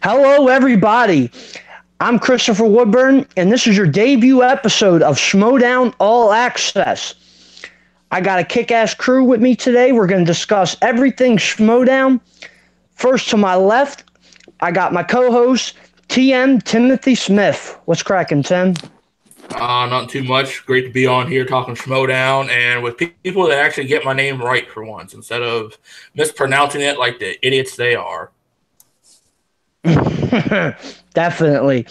Hello, everybody. I'm Christopher Woodburn, and this is your debut episode of Schmoedown All Access. I got a kick-ass crew with me today. We're going to discuss everything Schmoedown. First to my left, I got my co-host, TM Timothy Smith. What's cracking, Tim? Not too much. Great to be on here talking Schmoedown and with people that actually get my name right for once instead of mispronouncing it like the idiots they are. Definitely.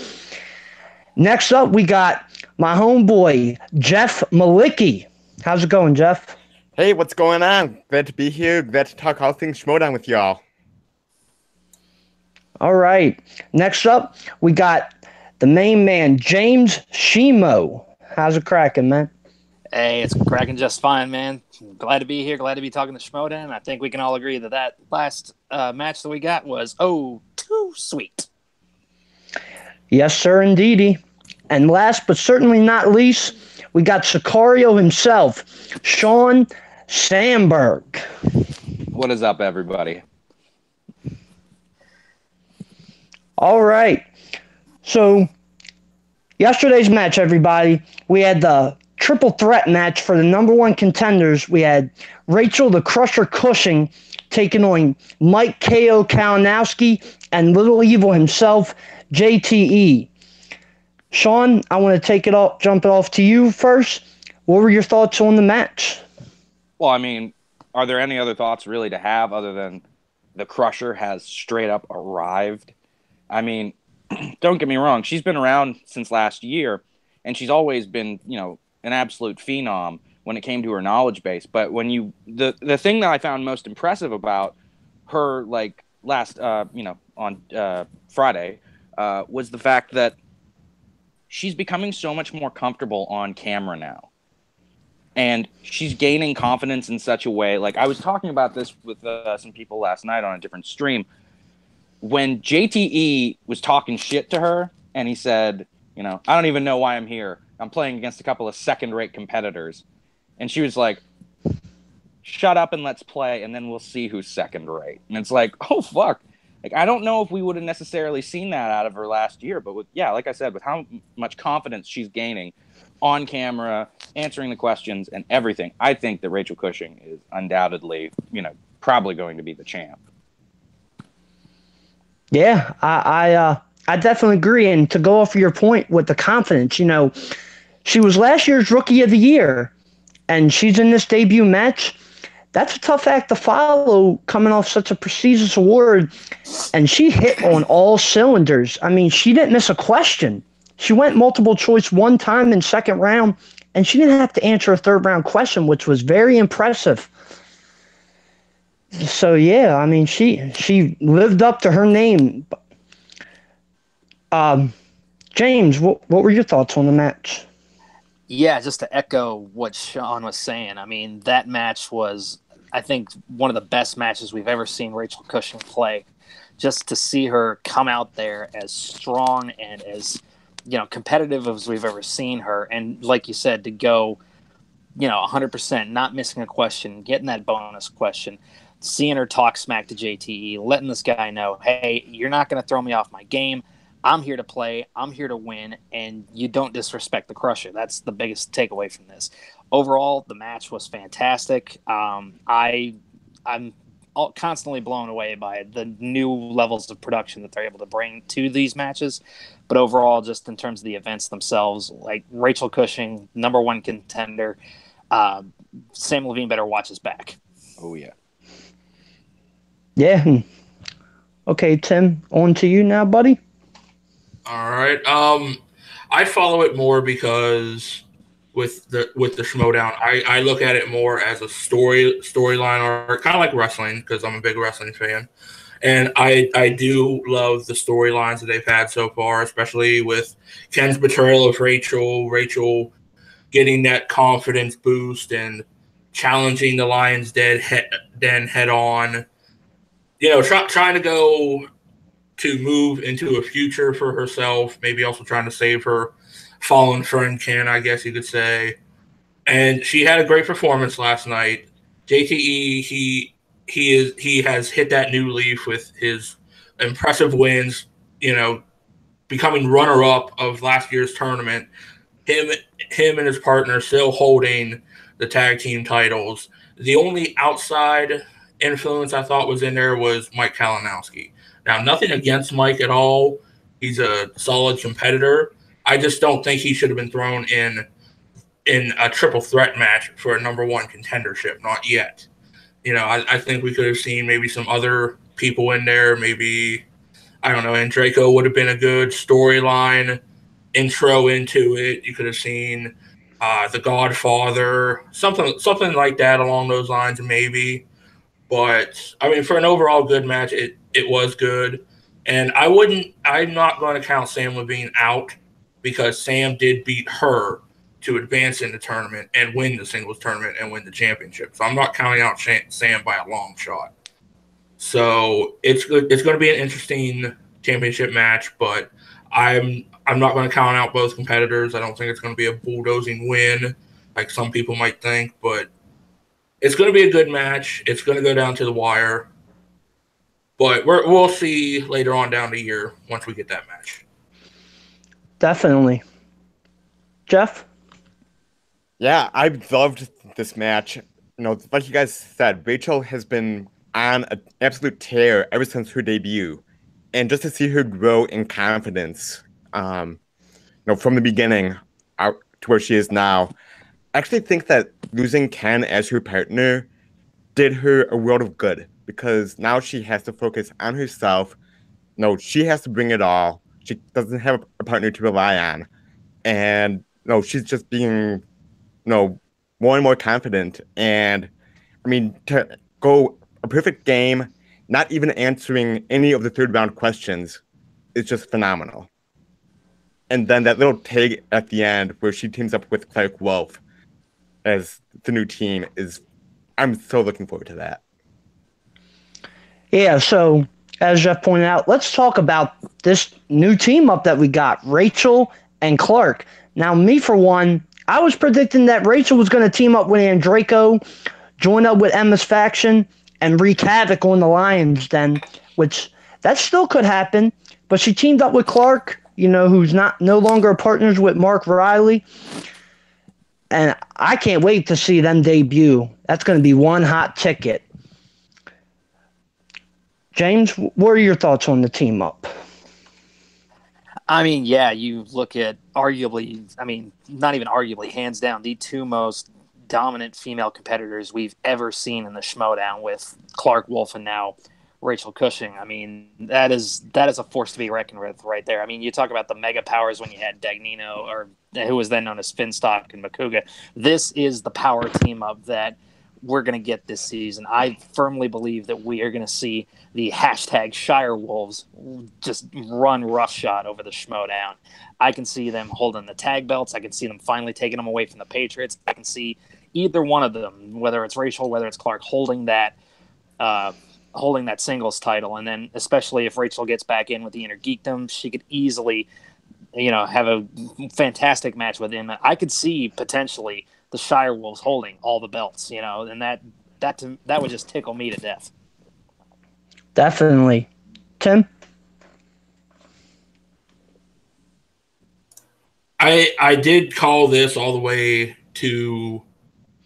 Next up, we got my homeboy, Jeff Malicki. How's it going, Jeff? Hey, what's going on? Glad to be here. Glad to talk all things Schmoedown with y'all. All right. Next up, we got the main man, James Shimo. How's it cracking, man? Hey, it's cracking just fine, man. Glad to be here. Glad to be talking to Schmoedown. I think we can all agree that last match that we got was, too sweet. Yes, sir, indeedy. And last but certainly not least, we got Sicario himself, Sean Sandberg. What is up, everybody? All right. So, yesterday's match, everybody, we had the triple threat match for the number one contenders. We had Rachel the Crusher Cushing taking on Mike K.O. Kalinowski and Little Evil himself, JTE. Sean, I want to jump it off to you first. What were your thoughts on the match? Well, I mean, are there any other thoughts really to have other than the Crusher has straight up arrived? I mean, don't get me wrong. She's been around since last year, and she's always been, an absolute phenom when it came to her knowledge base. But when the thing that I found most impressive about her, like last, on Friday, was the fact that she's becoming so much more comfortable on camera now. And she's gaining confidence in such a way. Like, I was talking about this with some people last night on a different stream. When JTE was talking shit to her, and he said, I don't even know why I'm here. I'm playing against a couple of second-rate competitors. And she was like, shut up and let's play, and then we'll see who's second-rate. And it's like, oh, fuck. Like, I don't know if we would have necessarily seen that out of her last year, but like I said, with how much confidence she's gaining on camera, answering the questions and everything, I think that Rachel Cushing is undoubtedly, probably going to be the champ. Yeah, I definitely agree. And to go off of your point with the confidence, she was last year's Rookie of the Year, and she's in this debut match. That's a tough act to follow coming off such a prestigious award, and she hit on all cylinders. I mean, she didn't miss a question. She went multiple choice one time in second round, and she didn't have to answer a third round question, which was very impressive. So, yeah, I mean, she lived up to her name. James, what were your thoughts on the match? Yeah, just to echo what Sean was saying, I mean, that match was, I think, one of the best matches we've ever seen Rachel Cushing play. Just to see her come out there as strong and as, competitive as we've ever seen her. And like you said, to go, 100%, not missing a question, getting that bonus question, seeing her talk smack to JTE, letting this guy know, hey, you're not going to throw me off my game. I'm here to play. I'm here to win, and you don't disrespect the Crusher. That's the biggest takeaway from this. Overall, the match was fantastic. I'm constantly blown away by the new levels of production that they're able to bring to these matches. But overall, just in terms of the events themselves, like Rachel Cushing, number one contender, Sam Levine better watch his back. Oh, yeah. Yeah. Okay, Tim, on to you now, buddy. All right. I follow it more because with the Schmoedown, I look at it more as a storyline arc, kind of like wrestling, because I'm a big wrestling fan. And I do love the storylines that they've had so far, especially with Ken's betrayal of Rachel getting that confidence boost and challenging the Lion's Den head on. Trying to go to move into a future for herself, maybe also trying to save her fallen friend Ken, I guess you could say. And she had a great performance last night. JTE, he has hit that new leaf with his impressive wins becoming runner-up of last year's tournament. Him and his partner still holding the tag team titles. The only outside influence I thought was in there was Mike Kalinowski. Now, nothing against Mike at all. He's a solid competitor. I just don't think he should have been thrown in a triple threat match for a number one contendership. Not yet. I think we could have seen maybe some other people in there. Maybe, I don't know, Andreyko would have been a good storyline intro into it. You could have seen The Godfather, something like that along those lines, maybe. But I mean, for an overall good match, it was good. And I'm not going to count Sam Levine out because Sam did beat her to advance in the tournament and win the singles tournament and win the championship. So I'm not counting out Sam by a long shot. So it's good. It's going to be an interesting championship match, but I'm not going to count out both competitors. I don't think it's going to be a bulldozing win like some people might think, but it's going to be a good match. It's going to go down to the wire, but we'll see later on down the year once we get that match. Definitely. Jeff? Yeah, I loved this match. Like you guys said, Rachel has been on an absolute tear ever since her debut. And just to see her grow in confidence, from the beginning out to where she is now, I actually think that losing Ken as her partner did her a world of good because now she has to focus on herself. She has to bring it all. She doesn't have a partner to rely on. And, she's just being, more and more confident. And, I mean, to go a perfect game, not even answering any of the third round questions is just phenomenal. And then that little tag at the end where she teams up with Clark Wolf as the new team I'm so looking forward to that. Yeah, so as Jeff pointed out, let's talk about this new team up that we got, Rachel and Clark. Now, me for one, I was predicting that Rachel was going to team up with Andreyko, join up with Emma's faction, and wreak havoc on the Lions Den, which that still could happen. But she teamed up with Clark, who's no longer partners with Mark Riley. And I can't wait to see them debut. That's going to be one hot ticket. James, what are your thoughts on the team up? I mean, yeah, you look at arguably, not even arguably, hands down, the two most dominant female competitors we've ever seen in the Schmoedown with Clark Wolf and now Rachel Cushing. I mean, that is a force to be reckoned with right there. I mean, you talk about the mega powers when you had Dagnino, or who was then known as Finstock and Makuga. This is the power team up that we're going to get this season. I firmly believe that we are going to see the hashtag Shire Wolves just run roughshod over the Schmoedown. I can see them holding the tag belts. I can see them finally taking them away from the Patriots. I can see either one of them, whether it's Rachel, whether it's Clark, holding that singles title. And then especially if Rachel gets back in with the Inner Geekdom, she could easily, have a fantastic match with him. I could see potentially the Shire Wolves holding all the belts, and that would just tickle me to death. Definitely. Tim? I did call this all the way to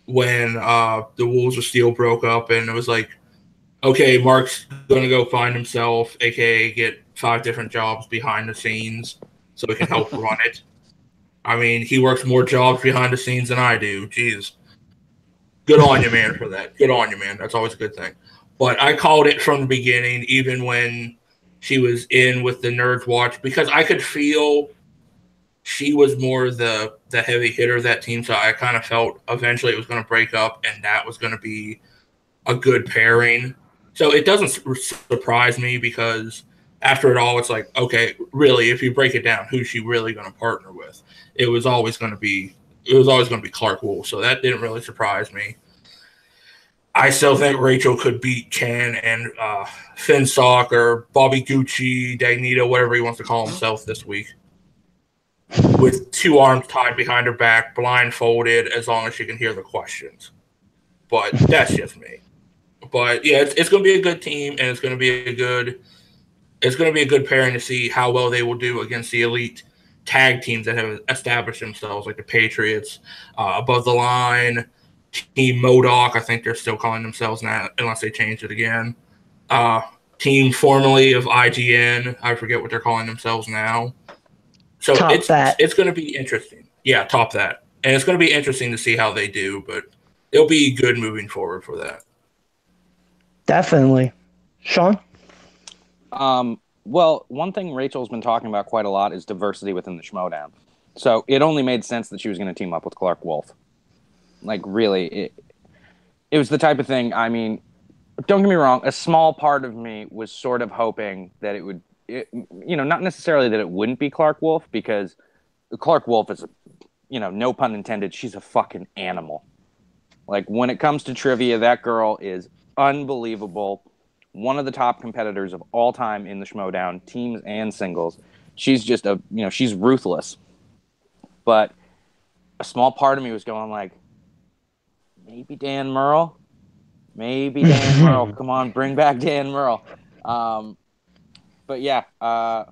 when the Wolves of Steel broke up, and it was like, okay, Mark's going to go find himself, a.k.a. get 5 different jobs behind the scenes so he can help run it. I mean, he works more jobs behind the scenes than I do. Jeez. Good on you, man, for that. Good on you, man. That's always a good thing. But I called it from the beginning, even when she was in with the Nerds Watch, because I could feel she was more the heavy hitter of that team. So I kind of felt eventually it was going to break up, and that was going to be a good pairing. So it doesn't surprise me because after it all, it's like, okay, really, if you break it down, who's she really going to partner with? It was always going to be Clark Wolf. So that didn't really surprise me. I still think Rachel could beat Ken and Finstock or Bobby Gucci, Dagnito, whatever he wants to call himself this week, with 2 arms tied behind her back, blindfolded, as long as she can hear the questions. But that's just me. But yeah, it's going to be a good team, and it's going to be a good it's going to be a good pairing to see how well they will do against the elite tag teams that have established themselves, like the Patriots, Above the Line, Team Modoc. I think they're still calling themselves that unless they change it again. Team formerly of IGN. I forget what they're calling themselves now. So Top that. It's going to be interesting. Yeah, top that. And it's going to be interesting to see how they do, but it'll be good moving forward for that. Definitely. Sean? Well, one thing Rachel's been talking about quite a lot is diversity within the Schmoedown. So it only made sense that she was going to team up with Clark Wolf. Like, really, it was the type of thing, I mean, don't get me wrong, a small part of me was sort of hoping that it would, not necessarily that it wouldn't be Clark Wolf, because Clark Wolf is, no pun intended, she's a fucking animal. Like, when it comes to trivia, that girl is unbelievable. One of the top competitors of all time in the Schmoedown, teams and singles. She's just she's ruthless. But a small part of me was going like, maybe Dan Murrell? Maybe Dan Murrell. Come on, bring back Dan Murrell. But yeah, all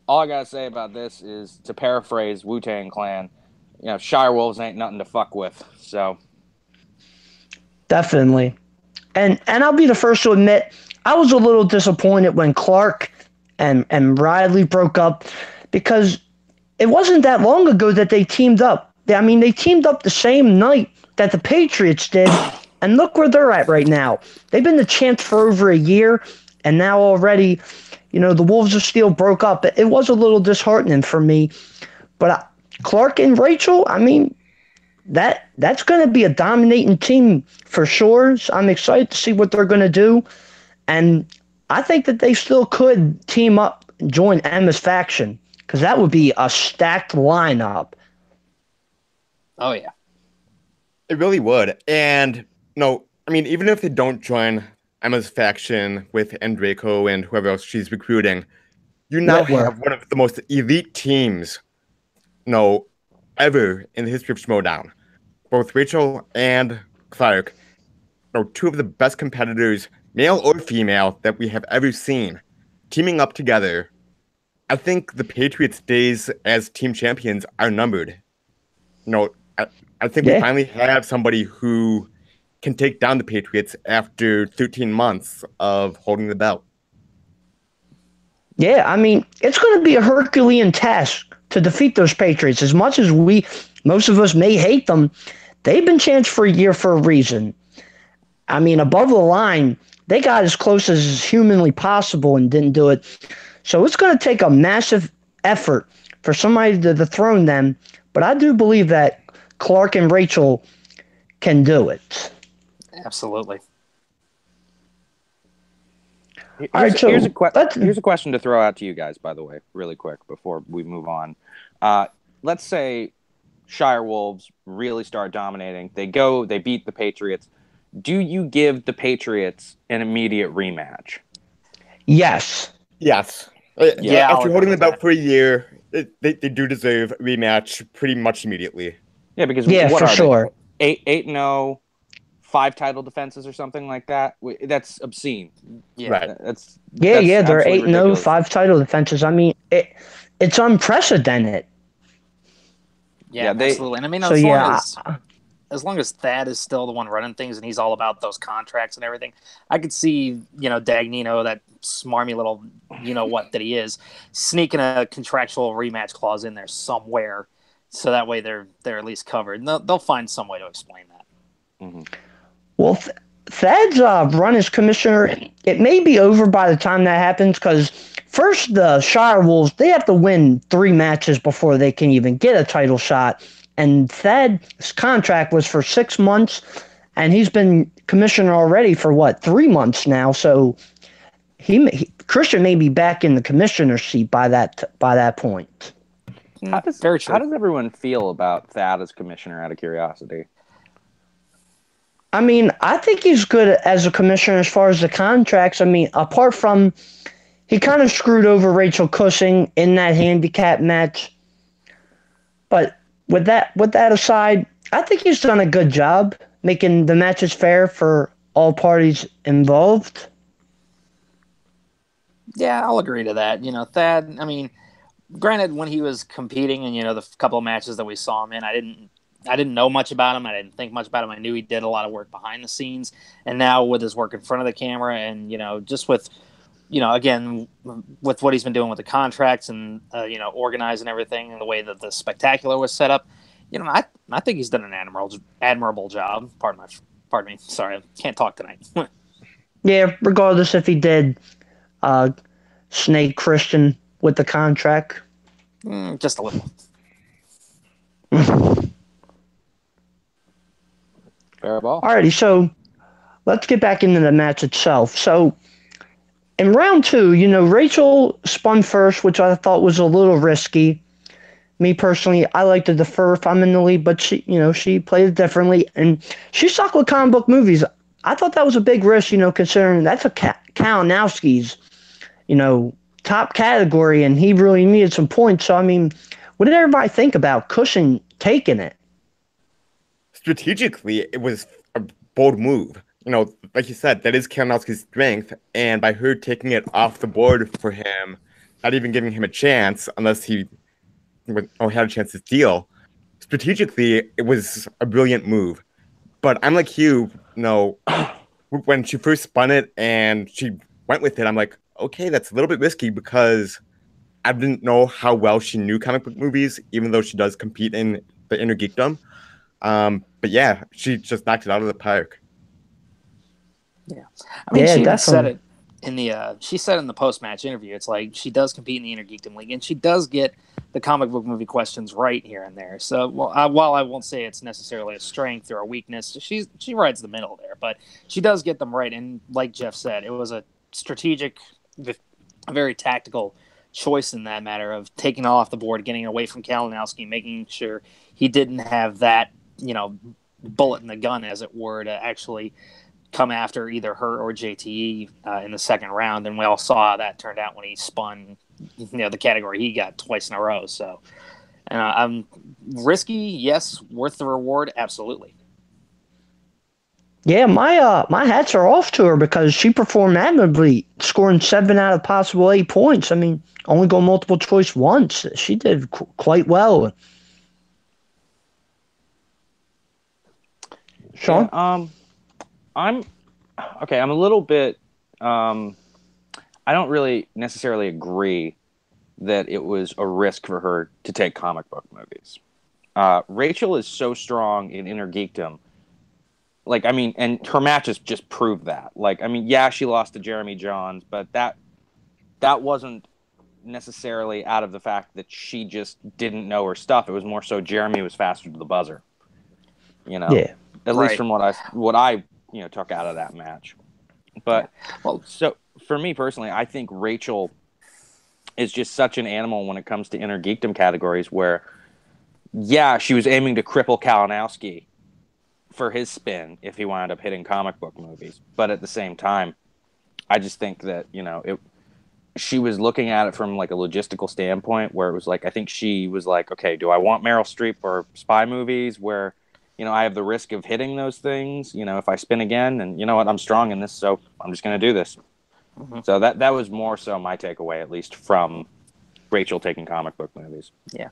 I got to say about this is, to paraphrase Wu-Tang Clan, Shire Wolves ain't nothing to fuck with. So Definitely. And I'll be the first to admit, I was a little disappointed when Clark and Riley broke up, because it wasn't that long ago that they teamed up. I mean, they teamed up the same night that the Patriots did, and look where they're at right now. They've been the champs for over a year, and now already, the Wolves of Steel broke up. It was a little disheartening for me, but Clark and Rachel, I mean, that's going to be a dominating team for sure. So I'm excited to see what they're going to do. And I think that they still could team up and join Emma's faction, because that would be a stacked lineup. Oh, yeah. It really would. And, even if they don't join Emma's faction with Endraco and whoever else she's recruiting, you now have one of the most elite teams, ever in the history of Schmoedown. Both Rachel and Clark are two of the best competitors, male or female, that we have ever seen, teaming up together. I think the Patriots' days as team champions are numbered. I think we finally have somebody who can take down the Patriots after 13 months of holding the belt. Yeah, I mean, it's going to be a Herculean task to defeat those Patriots. As much as most of us may hate them, they've been champs for a year for a reason. I mean, Above the Line, they got as close as humanly possible and didn't do it. So it's going to take a massive effort for somebody to dethrone them. But I do believe that Clark and Rachel can do it. Absolutely. Here's a question to throw out to you guys, by the way, really quick before we move on. Let's say Shire Wolves really start dominating. They beat the Patriots. Do you give the Patriots an immediate rematch? Yes. Yes. After holding the belt for a year, they do deserve a rematch pretty much immediately. Yeah, because what for sure. 8-0, 5 title defenses or something like that. That's obscene. Yeah, right. That's they're 8-0, ridiculous. 5 title defenses. I mean, it's unprecedented. Yeah, absolutely. And I mean, as long as Thad is still the one running things and he's all about those contracts and everything, I could see, Dagnino, that smarmy little, what that he is, sneaking a contractual rematch clause in there somewhere, so that way they're at least covered. And they'll find some way to explain that. Mm-hmm. Well, Thad's run as commissioner, it may be over by the time that happens, because first the Shire Wolves, they have to win 3 matches before they can even get a title shot. And Thad's contract was for 6 months, and he's been commissioner already for 3 months now. So Christian may be back in the commissioner seat by that point. How does everyone feel about Thad as commissioner, out of curiosity? I mean, I think he's good as a commissioner as far as the contracts. I mean, apart from he kind of screwed over Rachel Cushing in that handicap match. But with that aside, I think he's done a good job making the matches fair for all parties involved. Yeah, I'll agree to that. Thad, I mean, granted, when he was competing and, the couple of matches that we saw him in, I didn't know much about him. I didn't think much about him. I knew he did a lot of work behind the scenes. And now with his work in front of the camera and, just with, again, with what he's been doing with the contracts and, organizing everything and the way that the spectacular was set up, I think he's done an admirable job. Pardon me. Sorry, I can't talk tonight. Yeah, regardless if he did snake Christian with the contract. Just a little. Fair ball. Alrighty, so let's get back into the match itself. So in round 2, Rachel spun first, which I thought was a little risky. Me personally, I like to defer if I'm in the lead, but she played it differently, and she sucked with comic book movies. I thought that was a big risk, considering that's a Kalinowski's, top category, and he really needed some points. So, I mean, what did everybody think about Cushing taking it? Strategically, it was a bold move. Like you said, that is Kalinowski's strength, and by her taking it off the board for him, not even giving him a chance unless he had a chance to steal, strategically, it was a brilliant move. But I'm like you, when she first spun it and she went with it, I'm like, okay, that's a little bit risky because I didn't know how well she knew comic book movies, even though she does compete in the inner geekdom. But yeah, she just knocked it out of the park. Yeah, I mean, yeah, she even definitely said it in the post-match interview. It's like she does compete in the Inner Geekdom League, and she does get the comic book movie questions right here and there. So, while I won't say it's necessarily a strength or a weakness, she rides the middle there, but she does get them right. And like Jeff said, it was a strategic, a very tactical choice in that matter of taking it off the board, getting away from Kalinowski, making sure he didn't have that, bullet in the gun, as it were, to actually come after either her or JTE in the second round. And we all saw how that turned out when he spun, the category he got twice in a row. So, I'm risky, yes. Worth the reward, absolutely. Yeah, my hats are off to her because she performed admirably, scoring 7 out of possible 8 points. I mean, only go multiple choice once. She did quite well. Sean? Yeah, I'm a little bit. I don't really necessarily agree that it was a risk for her to take comic book movies. Rachel is so strong in Inner Geekdom. And her matches just prove that. Yeah, she lost to Jeremy Johns, but that wasn't necessarily out of the fact that she just didn't know her stuff. It was more so Jeremy was faster to the buzzer. Yeah. At least from what I took out of that match. But so for me personally, I think Rachel is just such an animal when it comes to Inner Geekdom categories where, yeah, she was aiming to cripple Kalinowski for his spin if he wound up hitting comic book movies. But at the same time, I just think that, she was looking at it from like a logistical standpoint where it was like, I think she was like, okay, do I want Meryl Streep or spy movies where, I have the risk of hitting those things, if I spin again, and you know what, I'm strong in this, so I'm just going to do this. Mm-hmm. So that was more so my takeaway, at least from Rachel taking comic book movies. Yeah.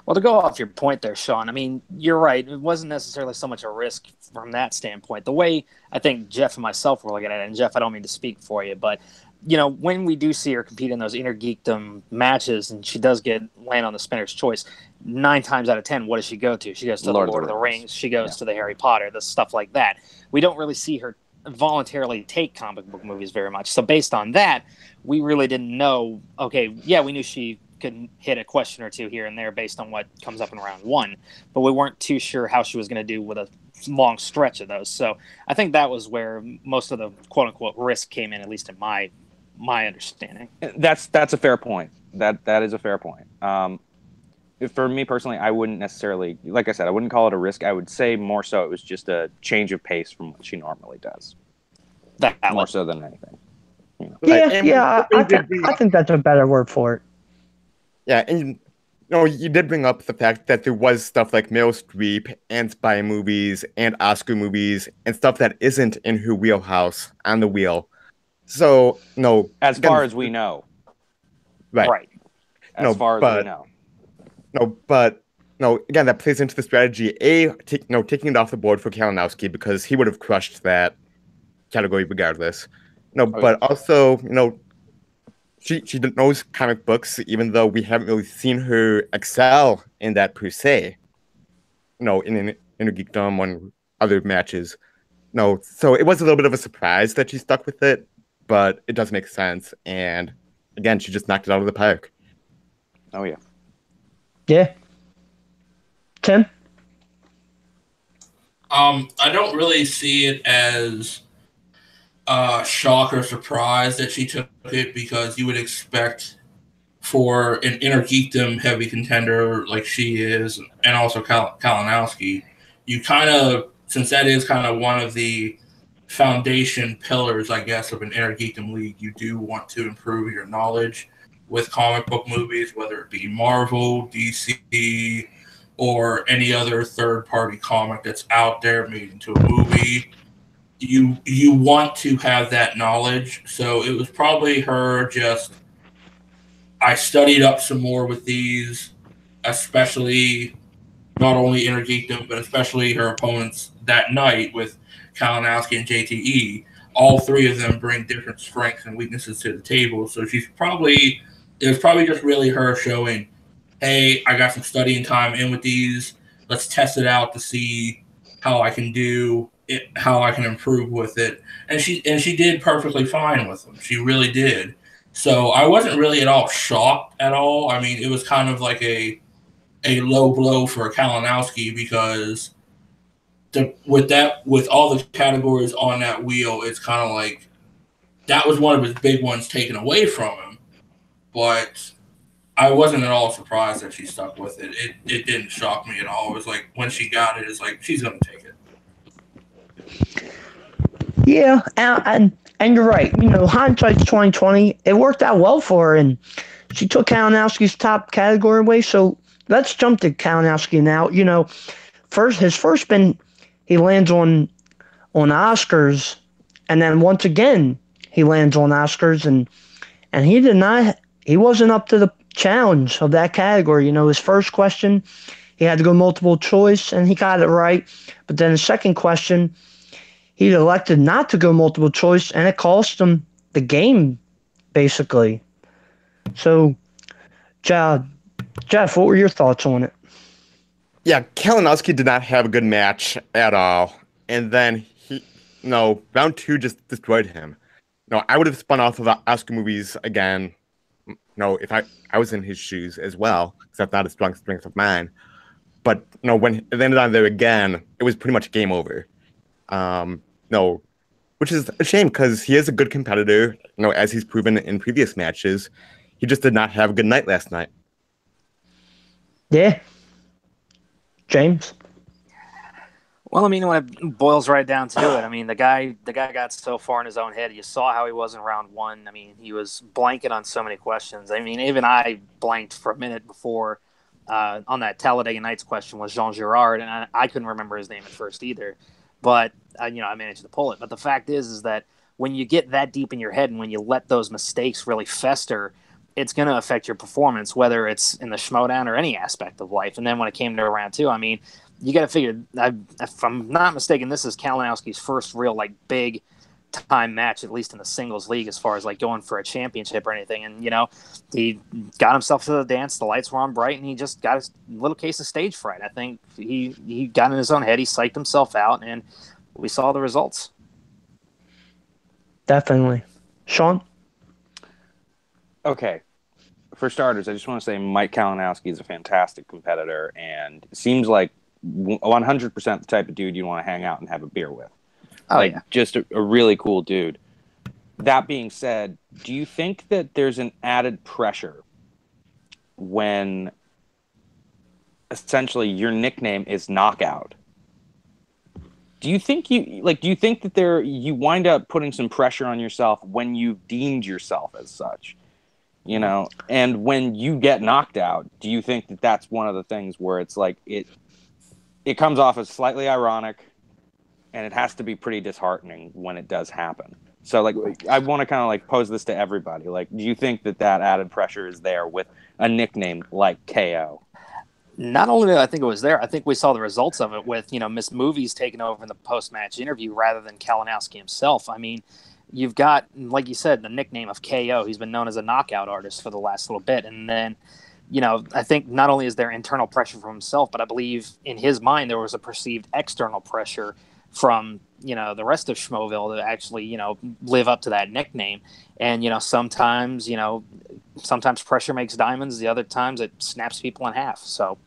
Well, to go off your point there, Sean, I mean, you're right. It wasn't necessarily so much a risk from that standpoint. The way I think Jeff and myself were looking at it, and Jeff, I don't mean to speak for you, but when we do see her compete in those Inner Geekdom matches and she does land on the spinner's choice, 9 times out of 10, what does she go to? She goes to the Lord of the Rings. She goes to the Harry Potter, the stuff like that. We don't really see her voluntarily take comic book movies very much. So based on that, we really didn't know, okay, yeah, we knew she could hit a question or two here and there based on what comes up in round 1, but we weren't too sure how she was going to do with a long stretch of those. So I think that was where most of the quote unquote risk came in, at least in my understanding. That's a fair point. That is a fair point. For me personally, I wouldn't necessarily, like I said, I wouldn't call it a risk. I would say more so it was just a change of pace from what she normally does. That more so than anything. Yeah, I think that's a better word for it. Yeah, and you did bring up the fact that there was stuff like Meryl Streep and spy movies and Oscar movies and stuff that isn't in her wheelhouse on the wheel. So no, As again, far as we know. right? Right. As far as we know. No, again, that plays into the strategy. Taking it off the board for Kalinowski because he would have crushed that category regardless. No, Oh, but also, she knows comic books, even though we haven't really seen her excel in that per se. No, in Geekdom on other matches. No, so it was a little bit of a surprise that she stuck with it, but it does make sense. And again, she just knocked it out of the park. Oh yeah. Yeah. Tim? I don't really see it as shock or surprise that she took it because you would expect for an inner geekdom heavy contender like she is, and also Kalinowski, you kind of, since that is kind of one of the foundation pillars, I guess, of an inner geekdom league, you do want to improve your knowledge with comic book movies, whether it be Marvel, DC, or any other third party comic that's out there made into a movie. You want to have that knowledge. So it was probably her just, I studied up some more with these, especially not only Inner Geekdom, but especially her opponents that night with Kalinowski and JTE. All three of them bring different strengths and weaknesses to the table. So it was probably just really her showing, hey, I got some studying time in with these. Let's test it out to see how I can do it, how I can improve with it. And she did perfectly fine with them. She really did. So I wasn't really at all shocked at all. I mean, it was kind of like a low blow for Kalinowski because with all the categories on that wheel, it's kind of like that was one of his big ones taken away from him. But I wasn't at all surprised that she stuck with it. It didn't shock me at all. It was like when she got it, it's like she's gonna take it. Yeah, and you're right. Hindsight's 2020. It worked out well for her, and she took Kalinowski's top category away. So let's jump to Kalinowski now. His first spin, he lands on Oscars, and then once again he lands on Oscars, and he wasn't up to the challenge of that category. His first question, he had to go multiple choice, and he got it right. But then the second question, he elected not to go multiple choice, and it cost him the game, basically. So, Jeff, what were your thoughts on it? Yeah, Kalinowski did not have a good match at all. And then round two just destroyed him. I would have spun off of Oscar movies again, if I was in his shoes as well, because that's not a strong strength of mine. But, when it ended on there again, it was pretty much game over. Which is a shame because he is a good competitor, as he's proven in previous matches. He just did not have a good night last night. Yeah. James? Well, I mean, when it boils right down to it, I mean, the guy got so far in his own head. You saw how he was in round one. I mean, he was blanking on so many questions. I mean, even I blanked for a minute before on that Talladega Nights question was Jean Girard, and I couldn't remember his name at first either. But I managed to pull it. But the fact is that when you get that deep in your head and when you let those mistakes really fester, it's going to affect your performance, whether it's in the Schmoedown or any aspect of life. And then when it came to round two, I mean, you got to figure, if I'm not mistaken, this is Kalinowski's first real big time match, at least in the singles league, as far as going for a championship or anything. And he got himself to the dance. The lights were on bright, and he just got a little case of stage fright. I think he got in his own head. He psyched himself out, and we saw the results. Definitely. Sean? Okay. For starters, I just want to say Mike Kalinowski is a fantastic competitor and seems like 100% the type of dude you want to hang out and have a beer with. Oh, yeah. Just a really cool dude. That being said, do you think that there's an added pressure when essentially your nickname is Knockout? Do you think that you wind up putting some pressure on yourself when you've deemed yourself as such? And when you get knocked out, do you think that that's one of the things where it's like it comes off as slightly ironic, and it has to be pretty disheartening when it does happen? So, like, I want to kind of like pose this to everybody. Like, do you think that added pressure is there with a nickname like KO? Not only did I think it was there, I think we saw the results of it with, Miss Movies taking over in the post-match interview rather than Kalinowski himself. I mean, you've got, like you said, the nickname of KO. He's been known as a knockout artist for the last little bit. And then, I think not only is there internal pressure from himself, but I believe in his mind there was a perceived external pressure from, the rest of Schmoeville to actually, live up to that nickname. And, sometimes pressure makes diamonds. The other times it snaps people in half. So,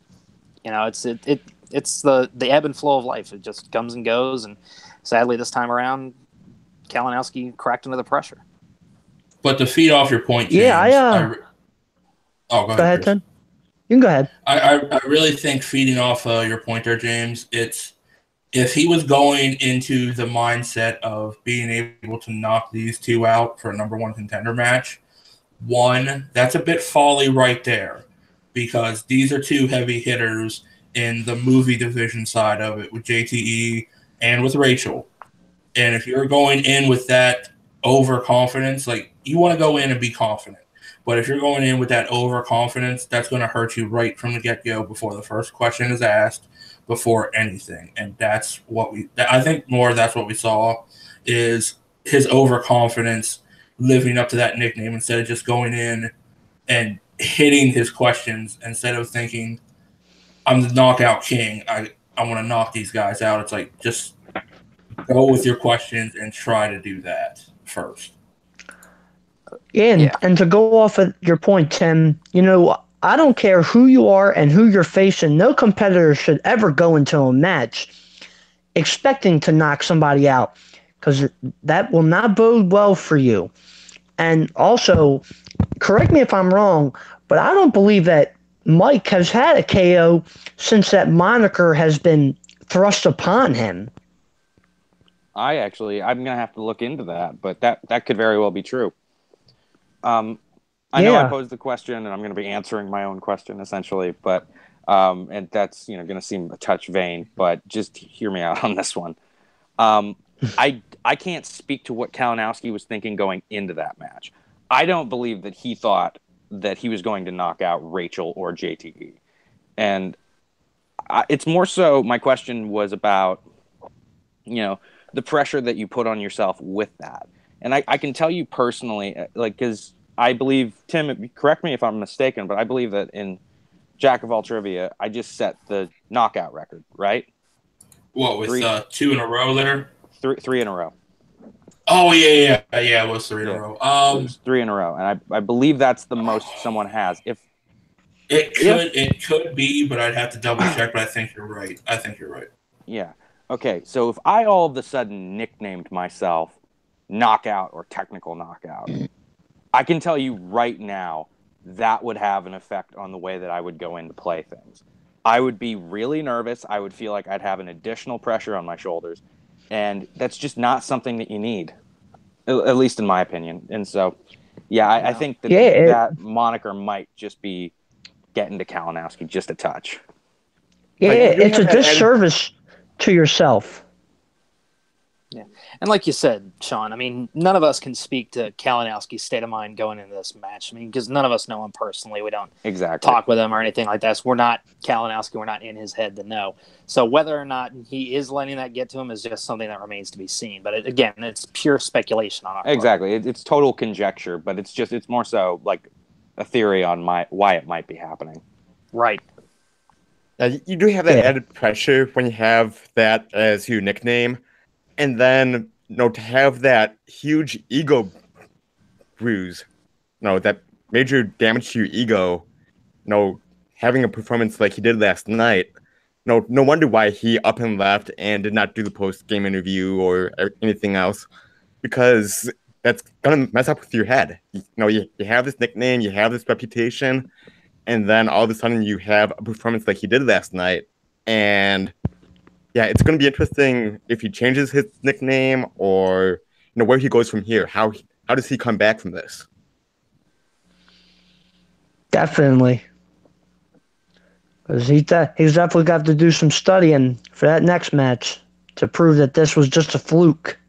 it's the ebb and flow of life. It just comes and goes. And sadly, this time around, Kalinowski cracked under the pressure. But to feed off your point, James, go ahead, Tim. You can go ahead. I really think feeding off your point there, James, it's if he was going into the mindset of being able to knock these two out for a number one contender match, one, that's a bit folly right there, because these are two heavy hitters in the movie division side of it with JTE and with Rachel. And if you're going in with that overconfidence, like, you want to go in and be confident. But if you're going in with that overconfidence, that's going to hurt you right from the get-go before the first question is asked, before anything. And that's what that's what we saw, is his overconfidence living up to that nickname instead of just going in and hitting his questions instead of thinking, I'm the knockout king. I want to knock these guys out. It's like, just go with your questions and try to do that first. Yeah, and to go off of your point, Tim, I don't care who you are and who you're facing. No competitor should ever go into a match expecting to knock somebody out, because that will not bode well for you. And also, correct me if I'm wrong, but I don't believe that Mike has had a KO since that moniker has been thrust upon him. I'm going to have to look into that, but that could very well be true. I know I posed the question, and I'm going to be answering my own question essentially, but and that's going to seem a touch vain, but just hear me out on this one. I can't speak to what Kalinowski was thinking going into that match. I don't believe that he thought that he was going to knock out Rachel or JTE, and it's more so my question was about the pressure that you put on yourself with that. And I can tell you personally, like, because I believe, Tim, correct me if I'm mistaken, but I believe that in Jack of All Trivia, I just set the knockout record, right? What, with 2 in a row there? Three in a row. Oh, yeah, it was 3 in a row. It was 3 in a row, and I believe that's the most someone has. It could be, but I'd have to double check, but I think you're right. Yeah. Okay, so if I all of a sudden nicknamed myself Knockout or Technical Knockout, I can tell you right now that would have an effect on the way that I would go in to play things. I would be really nervous. I would feel like I'd have an additional pressure on my shoulders, and that's just not something that you need, at least in my opinion. And so, I think that that moniker might just be getting to Kalinowski just a touch. Yeah, it's a disservice to yourself. Yeah. And like you said, Sean, I mean, none of us can speak to Kalinowski's state of mind going into this match. I mean, because none of us know him personally. We don't talk with him or anything like that. So we're not Kalinowski. We're not in his head to know. So whether or not he is letting that get to him is just something that remains to be seen. But again, it's pure speculation on our part. Exactly. It's total conjecture, but it's more so like a theory on why it might be happening. Right. You do have that added pressure when you have that as your nickname. And then, to have that huge ego bruise, that major damage to your ego, having a performance like he did last night, no wonder why he up and left and did not do the post-game interview or anything else, because that's going to mess up with your head. You have this nickname, you have this reputation, and then all of a sudden you have a performance like he did last night, and it's going to be interesting if he changes his nickname or where he goes from here. How does he come back from this? Definitely, because he's definitely got to do some studying for that next match to prove that this was just a fluke.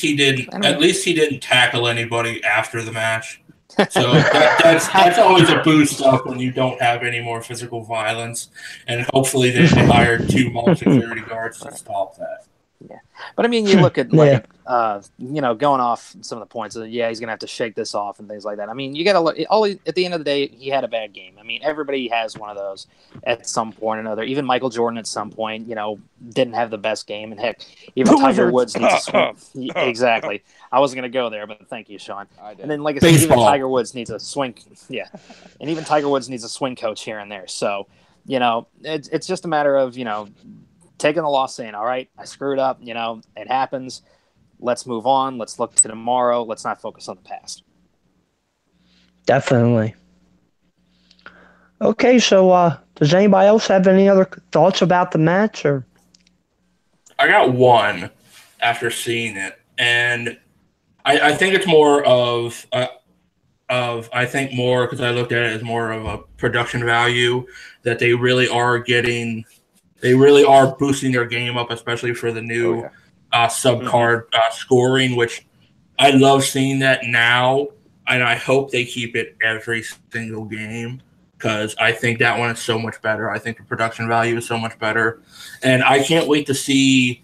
he didn't. At least he didn't tackle anybody after the match. So that's always a boost up when you don't have any more physical violence, and hopefully they hired 2 mob security guards to stop that. Yeah, but I mean, you look at going off some of the points. He's gonna have to shake this off and things like that. I mean, you got to look. At the end of the day, he had a bad game. I mean, everybody has one of those at some point or another. Even Michael Jordan at some point, didn't have the best game. And heck, even Tiger Woods needs to swing. Exactly. I wasn't gonna go there, but thank you, Sean. And then, like I said, even Tiger Woods needs a swing. Yeah, and even Tiger Woods needs a swing coach here and there. So, it's just a matter of taking the loss, saying, all right, I screwed up, it happens. Let's move on. Let's look to tomorrow. Let's not focus on the past. Definitely. Okay, so does anybody else have any other thoughts about the match? Or I got one after seeing it, and I think it's more of I think more because I looked at it as more of a production value that they really are getting. They really are boosting their game up, especially for the new sub-card scoring, which I love seeing that now, and I hope they keep it every single game because I think that one is so much better. I think the production value is so much better, and I can't wait to see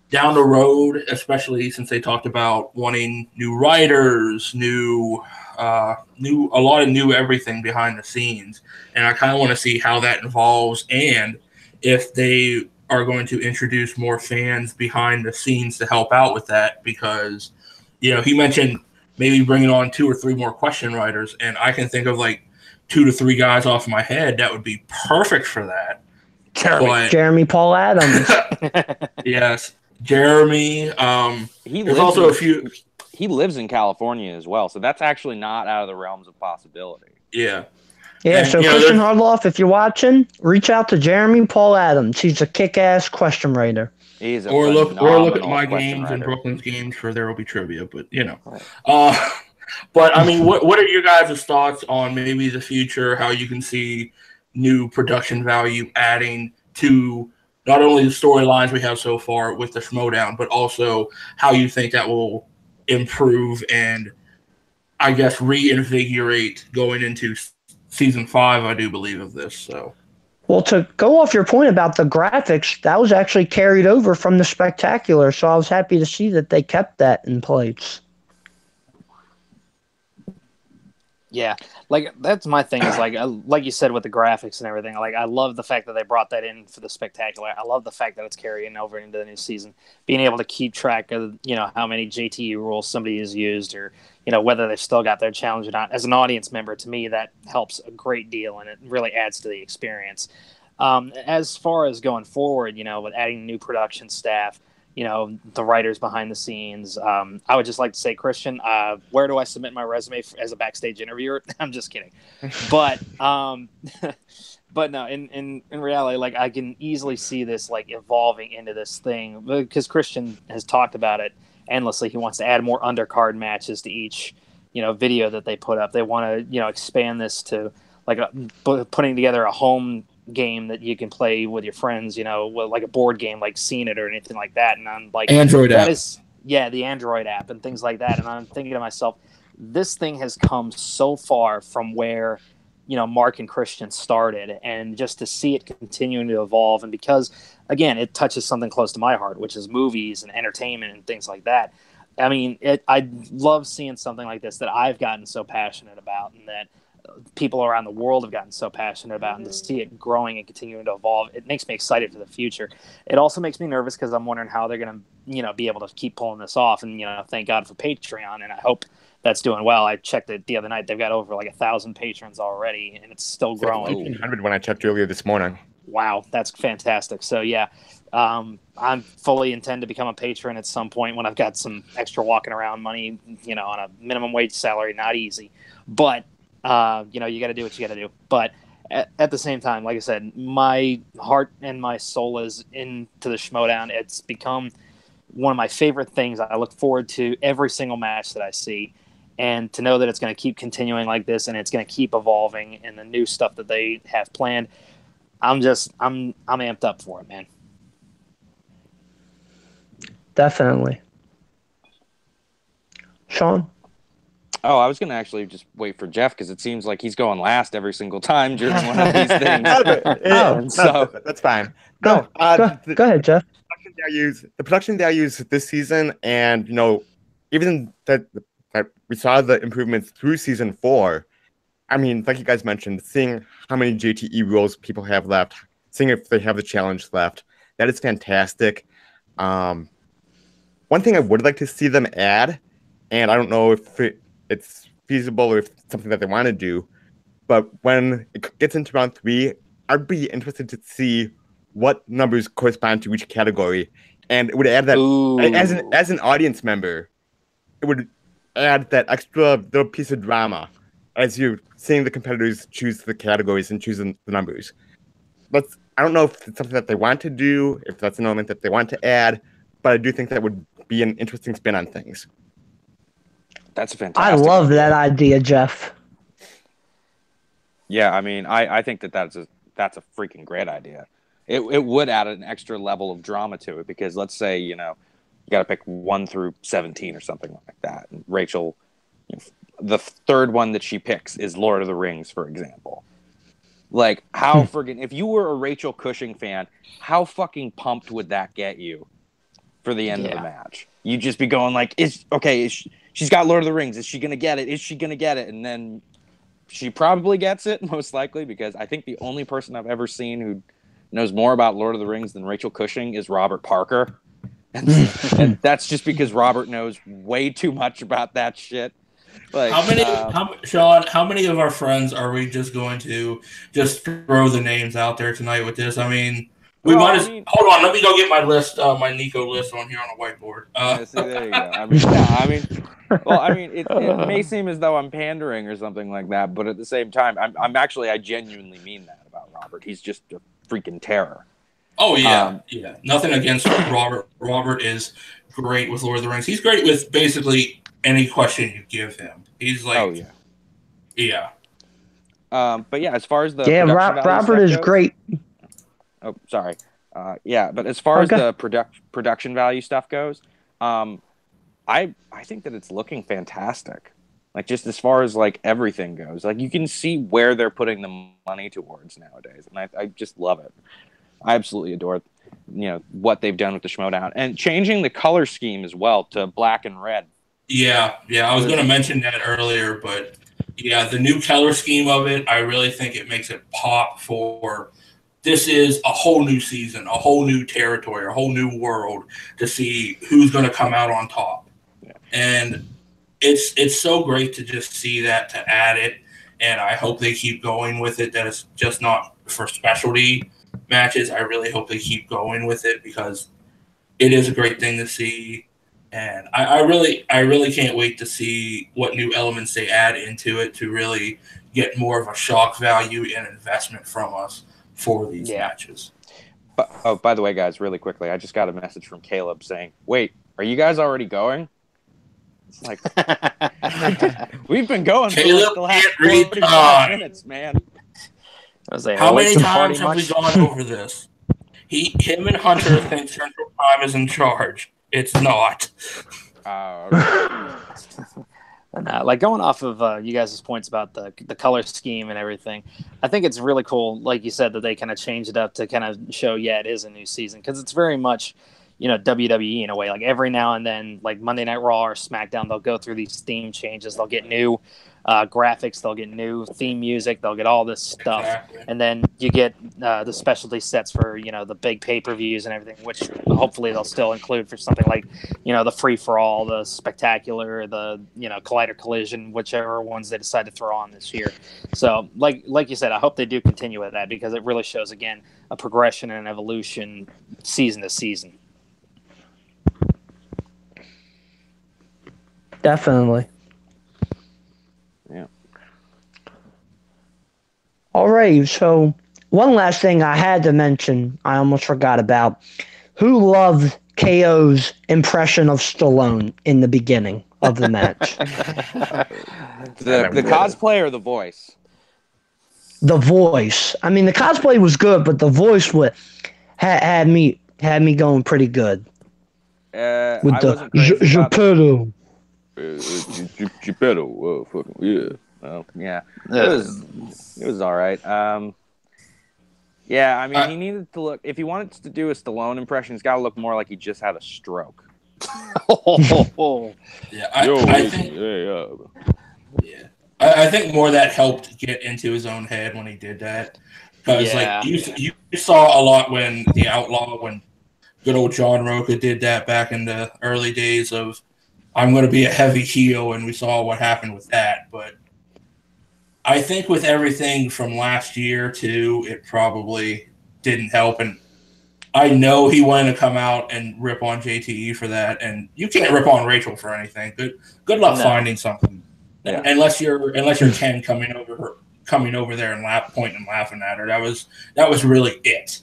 down the road, especially since they talked about wanting new writers, a lot of new everything behind the scenes, and I kind of want to see how that evolves and if they are going to introduce more fans behind the scenes to help out with that, because, he mentioned maybe bringing on 2 or 3 more question writers, and I can think of like 2 to 3 guys off my head that would be perfect for that. Jeremy Paul Adams. Yes, Jeremy. There's also a few. He lives in California as well, so that's actually not out of the realms of possibility. Yeah. Yeah, and, so Christian Hardloff, if you're watching, reach out to Jeremy Paul Adams. He's a kick-ass question writer. He's a or look at my games and Brooklyn's games for There Will Be Trivia, but but I mean, what are your guys' thoughts on maybe the future? How you can see new production value adding to not only the storylines we have so far with the Schmoedown, but also how you think that will improve and, I guess, reinvigorate going into Season 5, I do believe, of this. So, well, to go off your point about the graphics, that was actually carried over from the Spectacular, so I was happy to see that they kept that in place. Yeah, like that's my thing is like you said with the graphics and everything. Like I love the fact that they brought that in for the Spectacular. I love the fact that it's carrying over into the new season. Being able to keep track of how many JTE rules somebody has used or whether they've still got their challenge or not. As an audience member, to me that helps a great deal and it really adds to the experience. As far as going forward, with adding new production staff, the writers behind the scenes. I would just like to say, Christian, where do I submit my resume as a backstage interviewer? I'm just kidding. But but no, in reality, like I can easily see this like evolving into this thing because Christian has talked about it endlessly. He wants to add more undercard matches to each, video that they put up. They want to, expand this to like putting together a home game that you can play with your friends, with like a board game like Seen It or anything like that. And I'm like, Android app. The Android app and things like that. And I'm thinking to myself, this thing has come so far from where, Mark and Christian started, and just to see it continuing to evolve. And because, again, it touches something close to my heart, which is movies and entertainment and things like that. I mean, I love seeing something like this that I've gotten so passionate about and that people around the world have gotten so passionate about, and to see it growing and continuing to evolve, it makes me excited for the future. It also makes me nervous because I'm wondering how they're going to, be able to keep pulling this off. And, thank God for Patreon, and I hope that's doing well. I checked it the other night. They've got over like 1,000 patrons already, and it's still growing. 1,500 when I checked earlier this morning. Wow, that's fantastic. So yeah, I'm fully intend to become a patron at some point when I've got some extra walking around money, on a minimum wage salary. Not easy, but you got to do what you got to do. But at the same time, like I said, my heart and my soul is into the Schmoedown. It's become one of my favorite things. I look forward to every single match that I see, and to know that it's going to keep continuing like this and it's going to keep evolving and the new stuff that they have planned. I'm amped up for it, man. Definitely. Sean? Oh, I was going to actually just wait for Jeff because it seems like he's going last every single time during one of these things. That's fine. Go ahead, Jeff. The production they used this season, and even that we saw the improvements through season 4. I mean, like you guys mentioned, seeing how many JTE rules people have left, seeing if they have the challenge left, that is fantastic. One thing I would like to see them add, and I don't know if it's feasible or if it's something that they want to do, but when it gets into round 3, I'd be interested to see what numbers correspond to each category, and it would add that as an audience member, it would add that extra little piece of drama as you're seeing the competitors choose the categories and choosing the numbers. I don't know if it's something that they want to do, if that's an element that they want to add, but I do think that would be an interesting spin on things. That's a fantastic I love idea. that idea, Jeff. Yeah, I mean, I think that's a freaking great idea. It would add an extra level of drama to it because let's say, you got to pick 1 through 17 or something like that. And Rachel, the third one that she picks is Lord of the Rings, for example. Like, how friggin', if you were a Rachel Cushing fan, how fucking pumped would that get you for the end of the match? You'd just be going like, she's got Lord of the Rings. Is she going to get it? Is she going to get it? And then she probably gets it, most likely, because I think the only person I've ever seen who knows more about Lord of the Rings than Rachel Cushing is Robert Parker. And that's just because Robert knows way too much about that shit. Like, Sean, how many of our friends are we just going to just throw the names out there tonight with this? I mean, hold on, let me go get my list, my Nico list on here on a whiteboard. There you go. It may seem as though I'm pandering or something like that, but at the same time, I genuinely mean that about Robert. He's just a freaking terror. Oh yeah, Nothing against Robert. Robert is great with Lord of the Rings. He's great with basically any question you give him. He's like, but yeah, as far as the Robert is goes, great. Oh, sorry. But as far as the production value stuff goes, I think that it's looking fantastic. Like, just as far as like everything goes, like you can see where they're putting the money towards nowadays, and I just love it. I absolutely adore, what they've done with the Schmoedown and changing the color scheme as well to black and red. Yeah. I was going to mention that earlier, but yeah, the new color scheme of it, I really think it makes it pop for. This is a whole new season, a whole new territory, a whole new world to see who's going to come out on top. Yeah. And it's so great to just see that, to add it, and I hope they keep going with it, that it's just not for specialty matches. I really hope they keep going with it because it is a great thing to see, and I really can't wait to see what new elements they add into it to really get more of a shock value and investment from us for these matches. But, by the way, guys, really quickly, I just got a message from Caleb saying, "Wait, are you guys already going?" It's like, we've been going Caleb for like the last 45 minutes, man. How many times have we gone over this? Him and Hunter think Central Time is in charge. It's not. Like, going off of you guys' points about the color scheme and everything, I think it's really cool, like you said, that they kind of changed it up to kind of show, it is a new season, because it's very much, WWE in a way. Like, every now and then, like Monday Night Raw or SmackDown, they'll go through these theme changes. They'll get new graphics, they'll get new theme music, they'll get all this stuff. Exactly. And then you get the specialty sets for, the big pay-per-views and everything, which hopefully they'll still include for something like, the free-for-all, the spectacular, the, collider collision, whichever ones they decide to throw on this year. So like you said, I hope they do continue with that, because it really shows, again, a progression and evolution season to season. Definitely. Yeah. All right, so one last thing I had to mention, I almost forgot about. Who loved KO's impression of Stallone in the beginning of the match? the cosplay or the voice? The voice. I mean, the cosplay was good, but the voice had me going pretty good. With I wasn't crazy about Geppetto, fucking yeah. Well, yeah, it was all right. Yeah, I mean, he needed to look. If he wanted to do a Stallone impression, he's got to look more like he just had a stroke. Yeah, I think. Yeah, I think more that helped get into his own head when he did that, because like you saw a lot when the Outlaw, when good old John Roca did that back in the early days of I'm going to be a heavy heel, and we saw what happened with that. But I think with everything from last year too, it probably didn't help. And I know he wanted to come out and rip on JTE for that, and you can't rip on Rachel for anything. Good luck finding something, unless you're Ken coming over there and pointing and laughing at her. That was really it.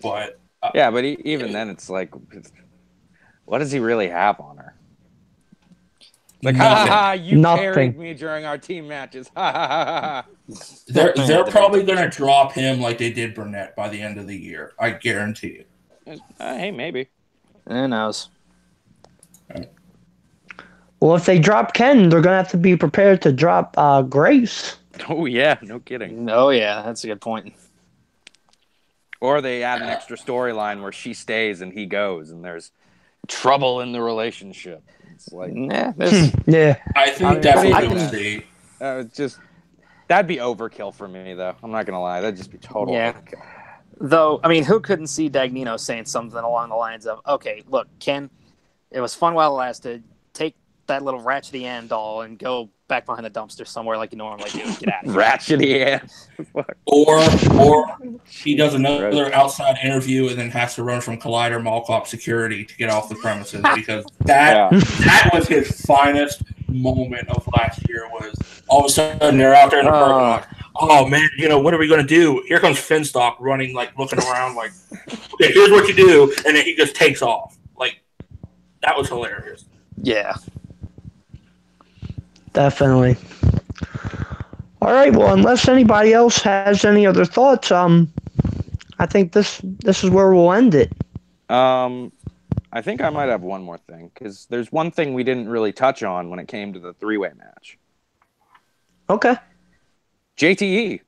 But but even then, it's like, what does he really have on her? Like, you carried me during our team matches. They're probably going to drop him like they did Burnett by the end of the year. I guarantee it. Hey, maybe. Who knows? Well, if they drop Ken, they're going to have to be prepared to drop Grace. Oh, yeah. No kidding. Oh, yeah. That's a good point. Or they add an extra storyline where she stays and he goes, and there's trouble in the relationship. It's like, yeah. I think definitely will see. That'd be overkill for me, though. I'm not gonna lie, that'd just be total overkill. Though, I mean, who couldn't see Dagnino saying something along the lines of, "Okay, look, Ken, it was fun while it lasted. Take that little Ratchety Ann doll and go back behind the dumpster somewhere like you normally do. Get out of here." Ratchety Ann. Or he does another outside interview and then has to run from Collider Mall Cop security to get off the premises, because that was his finest moment of last year. Was all of a sudden they're out there in the parking lot. Oh man, what are we gonna do? Here comes Finstock running, like looking around, like, okay, here's what you do, and then he just takes off. Like, that was hilarious. Yeah. Definitely. All right. Well, unless anybody else has any other thoughts, I think this is where we'll end it. I think I might have one more thing, because there's one thing we didn't really touch on when it came to the three-way match. Okay. JTE.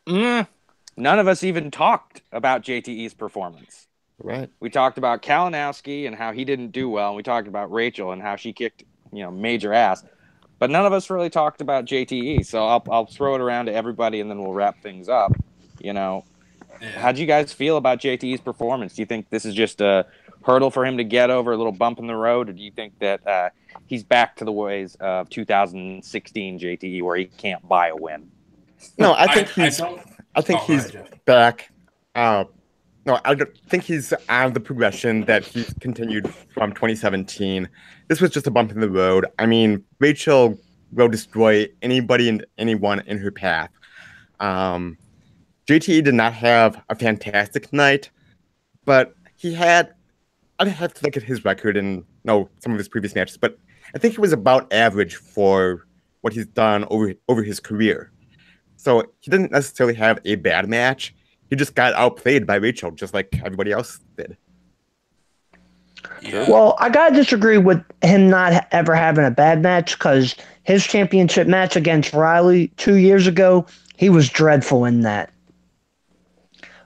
None of us even talked about JTE's performance. Right. We talked about Kalinowski and how he didn't do well, and we talked about Rachel and how she kicked, major ass. But none of us really talked about JTE, so I'll throw it around to everybody, and then we'll wrap things up. How do you guys feel about JTE's performance? Do you think this is just a hurdle for him to get over, a little bump in the road, or do you think that he's back to the ways of 2016 JTE, where he can't buy a win? No, I think he's back. No, I think he's on the progression that he's continued from 2017. This was just a bump in the road. I mean, Rachel will destroy anybody and anyone in her path. JTE did not have a fantastic night, but he had, I'd have to look at his record and know some of his previous matches, but I think he was about average for what he's done over his career. So he didn't necessarily have a bad match. He just got outplayed by Rachel, just like everybody else did. Yeah. Well, I gotta disagree with him not ever having a bad match, because his championship match against Riley 2 years ago, he was dreadful in that.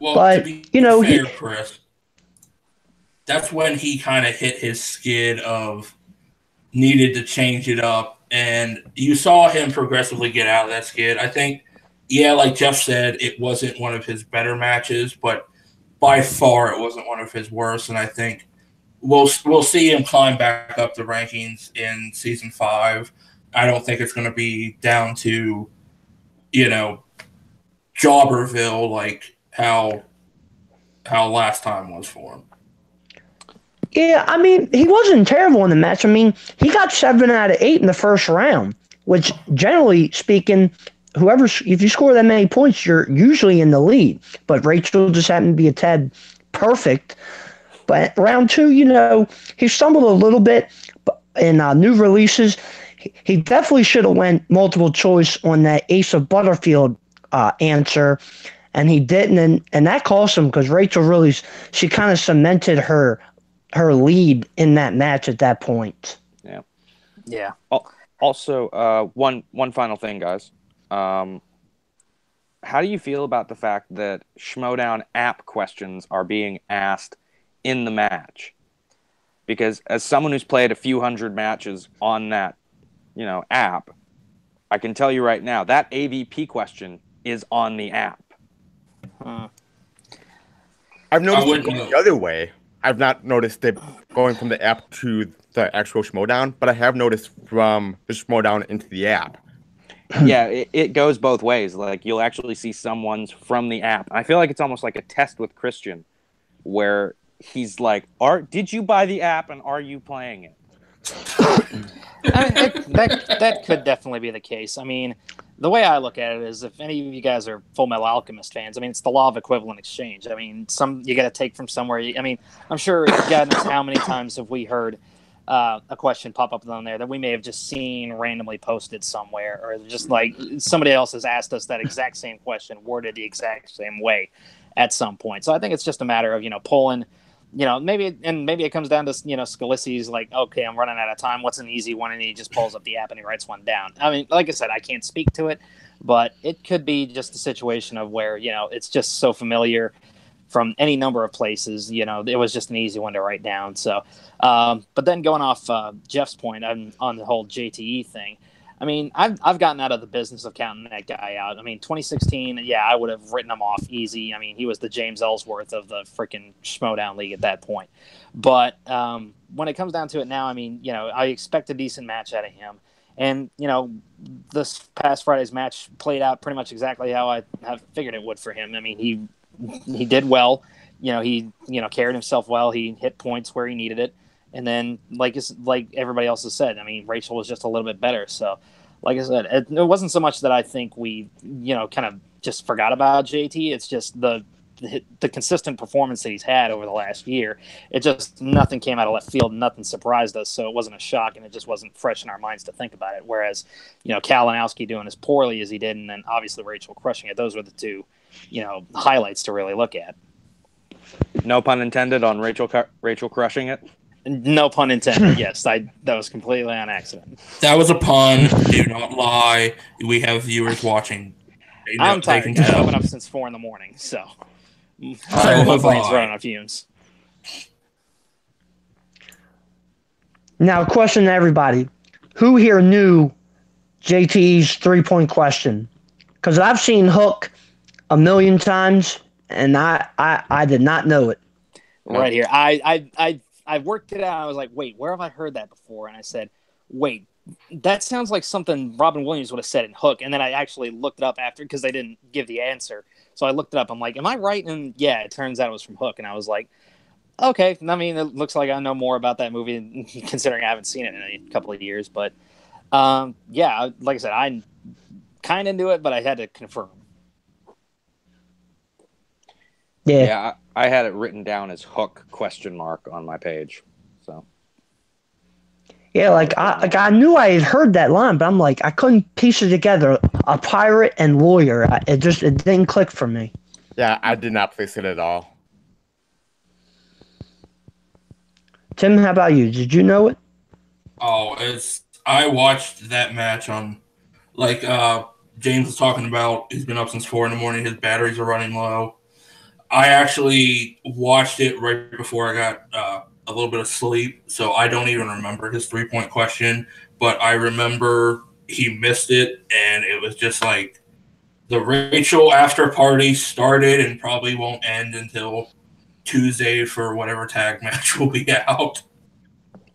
Well, but to be fair, Chris, that's when he kind of hit his skid of needed to change it up, and you saw him progressively get out of that skid. I think. Yeah, like Jeff said, it wasn't one of his better matches, but by far it wasn't one of his worst. And I think we'll see him climb back up the rankings in season 5. I don't think it's going to be down to, Jobberville like how last time was for him. Yeah, I mean, he wasn't terrible in the match. I mean, he got 7 out of 8 in the first round, which generally speaking, if you score that many points, you're usually in the lead. But Rachel just happened to be a tad perfect. But round 2, he stumbled a little bit in new releases. He definitely should have went multiple choice on that Ace of Butterfield answer, and he didn't. And that cost him, because Rachel really, she kind of cemented her lead in that match at that point. Yeah. Yeah. Also, one final thing, guys. How do you feel about the fact that Schmoedown app questions are being asked in the match? Because as someone who's played a few hundred matches on that, app, I can tell you right now that AVP question is on the app. I've I noticed it wouldn't going know. the other way. I've not noticed it going from the app to the actual Schmoedown, but I have noticed from the Schmoedown into the app. Yeah, it goes both ways. Like, you'll actually see someone's from the app. I feel like it's almost like a test with Christian, where he's like, did you buy the app and are you playing it? I mean, that could definitely be the case. I mean, the way I look at it is, if any of you guys are Full Metal Alchemist fans, I mean, it's the law of equivalent exchange. I mean, you got to take from somewhere. I mean, I'm sure God knows how many times have we heard a question pop up on there that we may have just seen randomly posted somewhere, or just like somebody else has asked us that exact same question worded the exact same way at some point. So I think it's just a matter of pulling. Maybe it comes down to Scalisi's like, okay, I'm running out of time. What's an easy one? And he just pulls up the app and he writes one down. I mean, like I said, I can't speak to it, but it could be just a situation of where it's just so familiar from any number of places. It was just an easy one to write down. So, but then going off Jeff's point on the whole JTE thing. I mean, I've gotten out of the business of counting that guy out. I mean, 2016, yeah, I would have written him off easy. I mean, he was the James Ellsworth of the freaking Schmoedown League at that point. But when it comes down to it now, I mean, I expect a decent match out of him. And, this past Friday's match played out pretty much exactly how I figured it would for him. I mean, he did well. He carried himself well. He hit points where he needed it. And then, like everybody else has said, I mean, Rachel was just a little bit better. So, like I said, it wasn't so much that I think we, kind of just forgot about JT. It's just the consistent performance that he's had over the last year. It just, nothing came out of left field. Nothing surprised us. So it wasn't a shock, and it just wasn't fresh in our minds to think about it. Whereas, Kalinowski doing as poorly as he did, and then obviously Rachel crushing it. Those were the two, highlights to really look at. No pun intended on Rachel crushing it. No pun intended. Yes, that was completely on accident. That was a pun. Do not lie. We have viewers watching. I'm tired. I've been up since 4 a.m, so my brain's running on fumes. Now, question to everybody: who here knew JT's 3-point question? Because I've seen Hook a million times, and I did not know it. Right here, I worked it out. I was like, wait, where have I heard that before? And I said, wait, that sounds like something Robin Williams would have said in Hook. And then I actually looked it up after, because they didn't give the answer. So I looked it up. I'm like, am I right? And yeah, it turns out it was from Hook. And I was like, okay. I mean, it looks like I know more about that movie, considering I haven't seen it in a couple of years. But yeah, like I said, I kind of knew it, but I had to confirm. Yeah, I had it written down as Hook ? On my page. So. Yeah, like I knew I had heard that line, but I'm like, I couldn't piece it together. A pirate and lawyer. It didn't click for me. Yeah, I did not place it at all. Tim, how about you? Did you know it? Oh, I watched that match on, like James was talking about. He's been up since 4 a.m. His batteries are running low. I actually watched it right before I got a little bit of sleep, so I don't even remember his 3-point question, but I remember he missed it, and it was just like the Rachel after party started and probably won't end until Tuesday for whatever tag match will be out.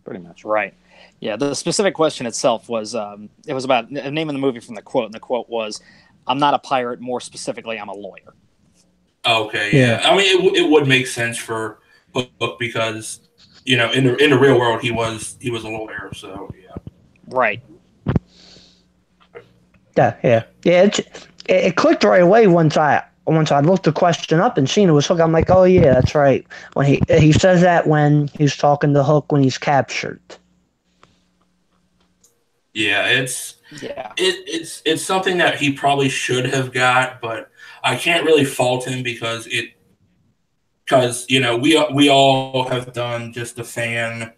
Pretty much. Right. Yeah, the specific question itself was, it was about naming the movie from the quote, and the quote was, "I'm not a pirate, more specifically, I'm a lawyer." Okay, yeah. I mean, it would make sense for Hook because, in the real world, he was a lawyer, so yeah. Right. Yeah. It clicked right away once I looked the question up and seen it was Hook. I'm like, oh yeah, that's right. When he says that when he's talking to Hook when he's captured. Yeah, it's something that he probably should have got, but I can't really fault him because we all have done just the fan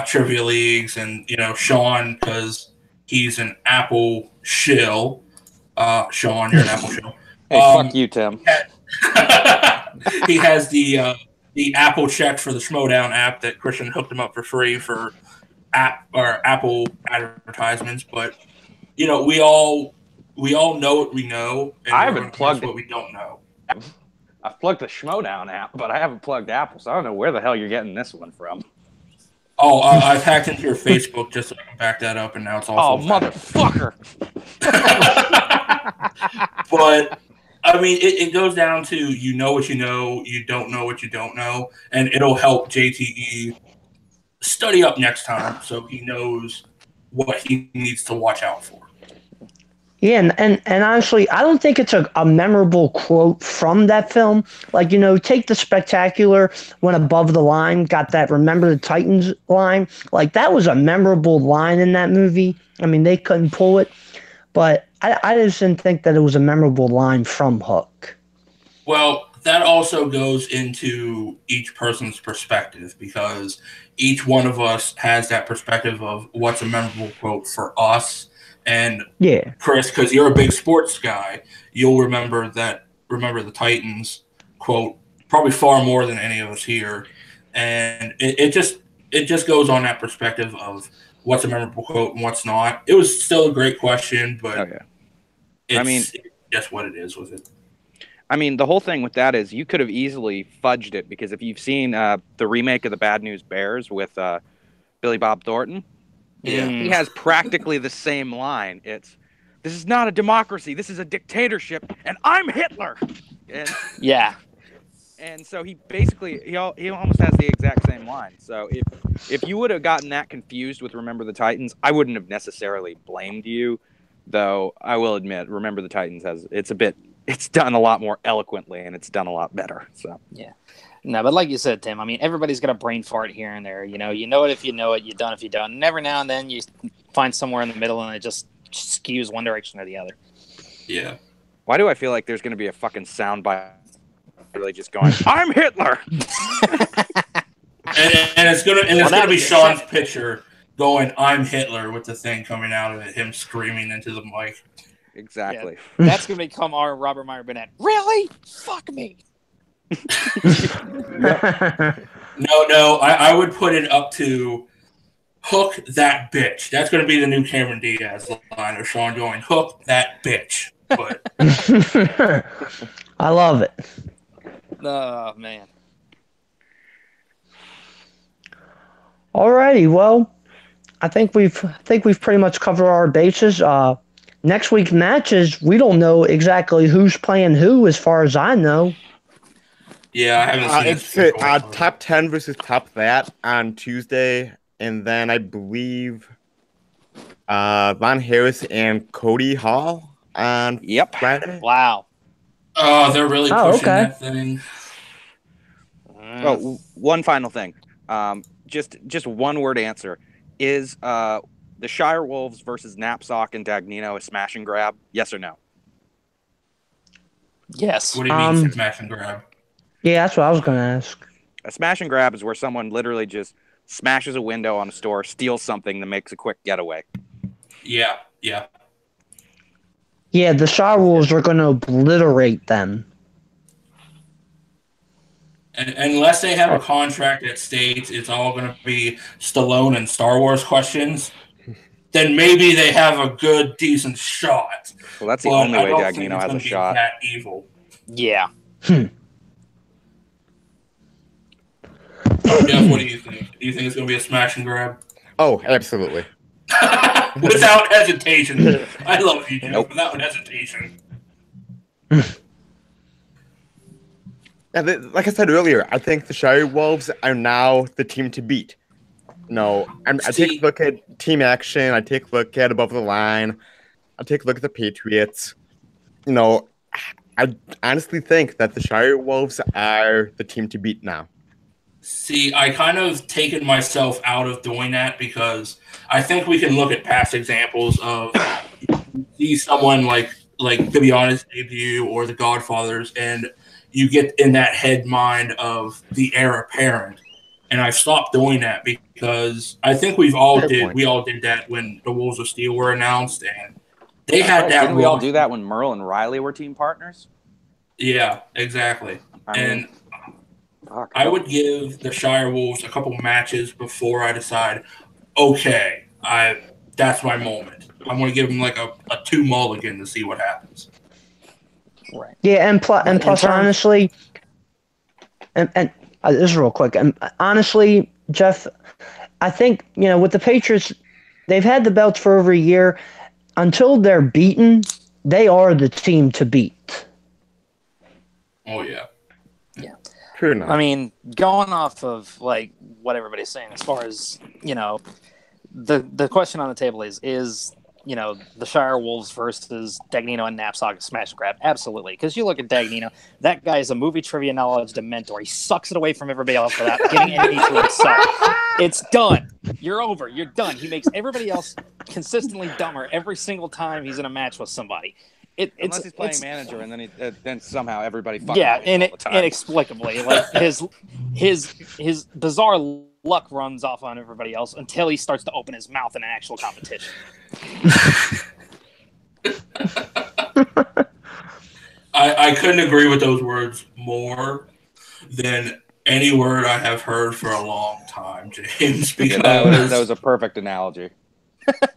trivia leagues, and Sean, because he's an Apple shill. Sean, you're an Apple shill. Hey, fuck you, Tim. He has the Apple check for the Schmoedown app that Christian hooked him up for free for Apple advertisements. But we all know what we know, and I haven't plugged what we don't know. I've plugged the Schmoedown app, but I haven't plugged Apple, so I don't know where the hell you're getting this one from. Oh, I've hacked into your Facebook just so I can back that up, and now it's all. Oh, motherfucker! But I mean, it goes down to you know what you know, you don't know what you don't know, and it'll help JTE study up next time so he knows what he needs to watch out for. Yeah, and honestly, I don't think it's a memorable quote from that film. Like, take the spectacular when above the line got that "Remember the Titans" line. Like, that was a memorable line in that movie. I mean, they couldn't pull it, but I just didn't think that it was a memorable line from Hook. Well, that also goes into each person's perspective, because each one of us has that perspective of what's a memorable quote for us. And yeah, Chris, because you're a big sports guy, you'll remember the Titans quote probably far more than any of us here. And it just goes on that perspective of what's a memorable quote and what's not. It was still a great question, but it's just what it is with it. I mean, the whole thing with that is you could have easily fudged it, because if you've seen the remake of the Bad News Bears with Billy Bob Thornton, he has practically the same line. This is not a democracy, this is a dictatorship, and I'm Hitler. And, yeah. And so he basically, he almost has the exact same line. So if you would have gotten that confused with Remember the Titans, I wouldn't have necessarily blamed you. Though I will admit, Remember the Titans it's done a lot more eloquently, and it's done a lot better. So yeah, no, but like you said, Tim, I mean, everybody's got a brain fart here and there. You know it if you know it, you don't if you don't. And every now and then you find somewhere in the middle, and it just skews one direction or the other. Yeah. Why do I feel like there's going to be a fucking soundbite really just going, "I'm Hitler," and it's gonna be Sean's picture going, "I'm Hitler," with the thing coming out of it, him screaming into the mic. Exactly. Yeah, that's going to become our Robert Meyer Burnett. Really? Fuck me. No. I would put it up to "Hook that bitch." That's going to be the new Cameron Diaz line of Sean going, "Hook that bitch." But I love it. Oh, man. Alrighty, well, I think we've pretty much covered our bases. Next week's matches, we don't know exactly who's playing who, as far as I know. Yeah, I haven't seen it's top 10 versus top that on Tuesday, and then I believe Von Harris and Cody Hall on Friday. Wow. Oh, they're really pushing that thing. Oh, one final thing. Just one word answer. Is the Shire Wolves versus Knapsack and Dagnino a smash and grab? Yes or no? Yes. What do you mean smash and grab? Yeah, that's what I was going to ask. A smash and grab is where someone literally just smashes a window on a store, steals something that makes a quick getaway. Yeah. Yeah, the Shire Wolves are going to obliterate them. And unless they have a contract that states it's all going to be Stallone and Star Wars questions, then maybe they have a good, decent shot. Well, that's the only way Dagnino has a shot. That evil. Yeah. Jeff, what do you think? Do you think it's going to be a smash and grab? Oh, absolutely. Without hesitation. I love you, Jeff. Without hesitation. Yeah, like I said earlier, I think the Shire Wolves are now the team to beat. No, I take a look at team action. I take a look at above the line. I take a look at the Patriots. I honestly think that the Shire Wolves are the team to beat now. See, I kind of taken myself out of doing that because I think we can look at past examples of see someone like Bibiana's debut or the Godfathers, and you get in that head mind of the heir apparent. and I've stopped doing that because I think we all Fair did point. that when the Wolves of Steel were announced, and they That's had right. that Didn't we all run. do that when Merle and Riley were team partners? Yeah, exactly. I And mean, fuck. I would give the Shire Wolves a couple matches before I decide, okay, that's my moment. I'm going to give them like a 2 mulligan to see what happens. Right. Yeah, and In plus, terms, honestly, and this is real quick. And honestly, Jeff, I think with the Patriots, they've had the belts for over a year. Until they're beaten, they are the team to beat. Oh, yeah. True enough. I mean, going off of like what everybody's saying, as far as the question on the table is the Shire Wolves versus Dagnino and Knapsack smash and grab? Absolutely, because you look at Dagnino, that guy is a movie trivia knowledge dementor. He sucks it away from everybody else without getting any to himself. It's done. You're over. You're done. He makes everybody else consistently dumber every single time he's in a match with somebody. Unless he's playing manager, and then somehow everybody fucking wins all the time. Inexplicably, like his bizarre luck runs off on everybody else until he starts to open his mouth in an actual competition. I couldn't agree with those words more than any word I have heard for a long time, James. Because that was a perfect analogy.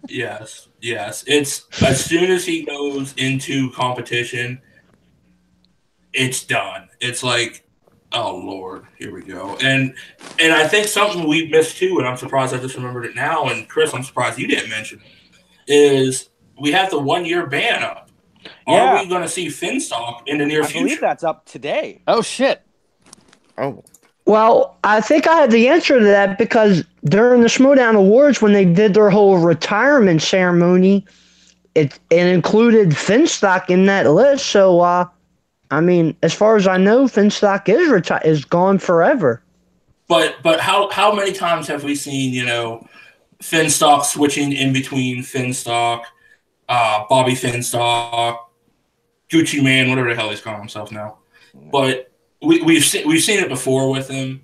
Yes. It's as soon as he goes into competition, it's done. It's like, oh Lord, here we go. And I think something we missed too, and I'm surprised I just remembered it now. And Chris, I'm surprised you didn't mention it, is we have the 1-year ban up. Yeah. Are we going to see Finstock in the near I future? believe that's up today. Oh shit! Oh. Well, I think I have the answer to that because during the Schmoedown Awards, when they did their whole retirement ceremony, it included Finstock in that list. So, I mean, as far as I know, Finstock is gone forever. But how many times have we seen Finstock switching in between Finstock, Bobby Finstock, Gucci Man, whatever the hell he's calling himself now. But we've seen it before with him.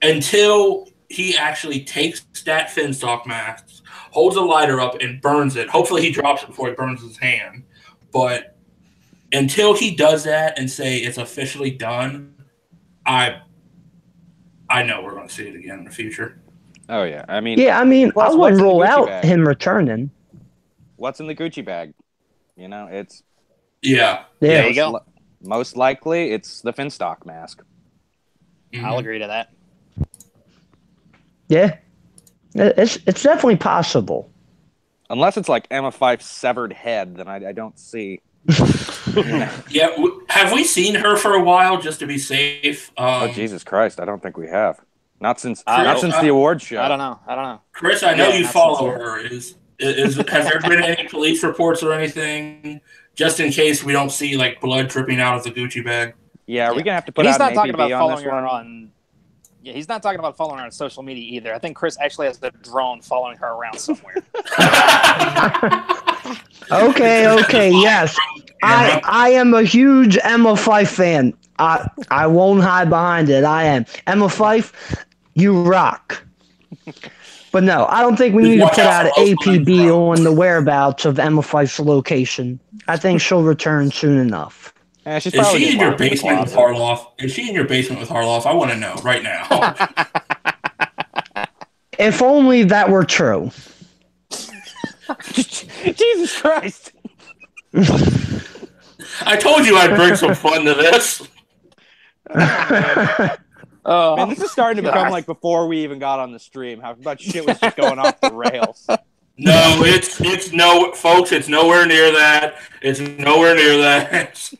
Until he actually takes that Finstock mask, holds a lighter up, and burns it. Hopefully he drops it before he burns his hand. But until he does that and say it's officially done, I know we're going to see it again in the future. Oh yeah, I mean, I plus, wouldn't rule out him returning. What's in the Gucci bag? It's There you go. Most likely, it's the Finstock mask. Mm-hmm. I'll agree to that. Yeah, it's definitely possible. Unless it's like Emma Fyfe's severed head, then I don't see. Yeah, have we seen her for a while just to be safe? Oh Jesus Christ! I don't think we have. Not since the award show. I don't know. Chris, I know you follow her. Has there been any police reports or anything, just in case we don't see like blood dripping out of the Gucci bag? Yeah, are we gonna have to put He's out not an talking APB about on following this her one? on. Yeah, he's not talking about following her on social media either. I think Chris actually has the drone following her around somewhere. Okay, yes. I am a huge Emma Fyfe fan. I won't hide behind it. I am. Emma Fyfe, you rock. But no, I don't think we need to put out an APB on the whereabouts of Emma Fyfe's location. I think she'll return soon enough. She's Is probably she in your locked in the basement with closet. Harloff? Is she in your basement with Harloff? I want to know right now. If only that were true. Jesus Christ! I told you I'd bring some fun to this. Man, this is starting to become like before we even got on the stream. How much shit was just going off the rails. No, it's no, folks. It's nowhere near that. It's nowhere near that.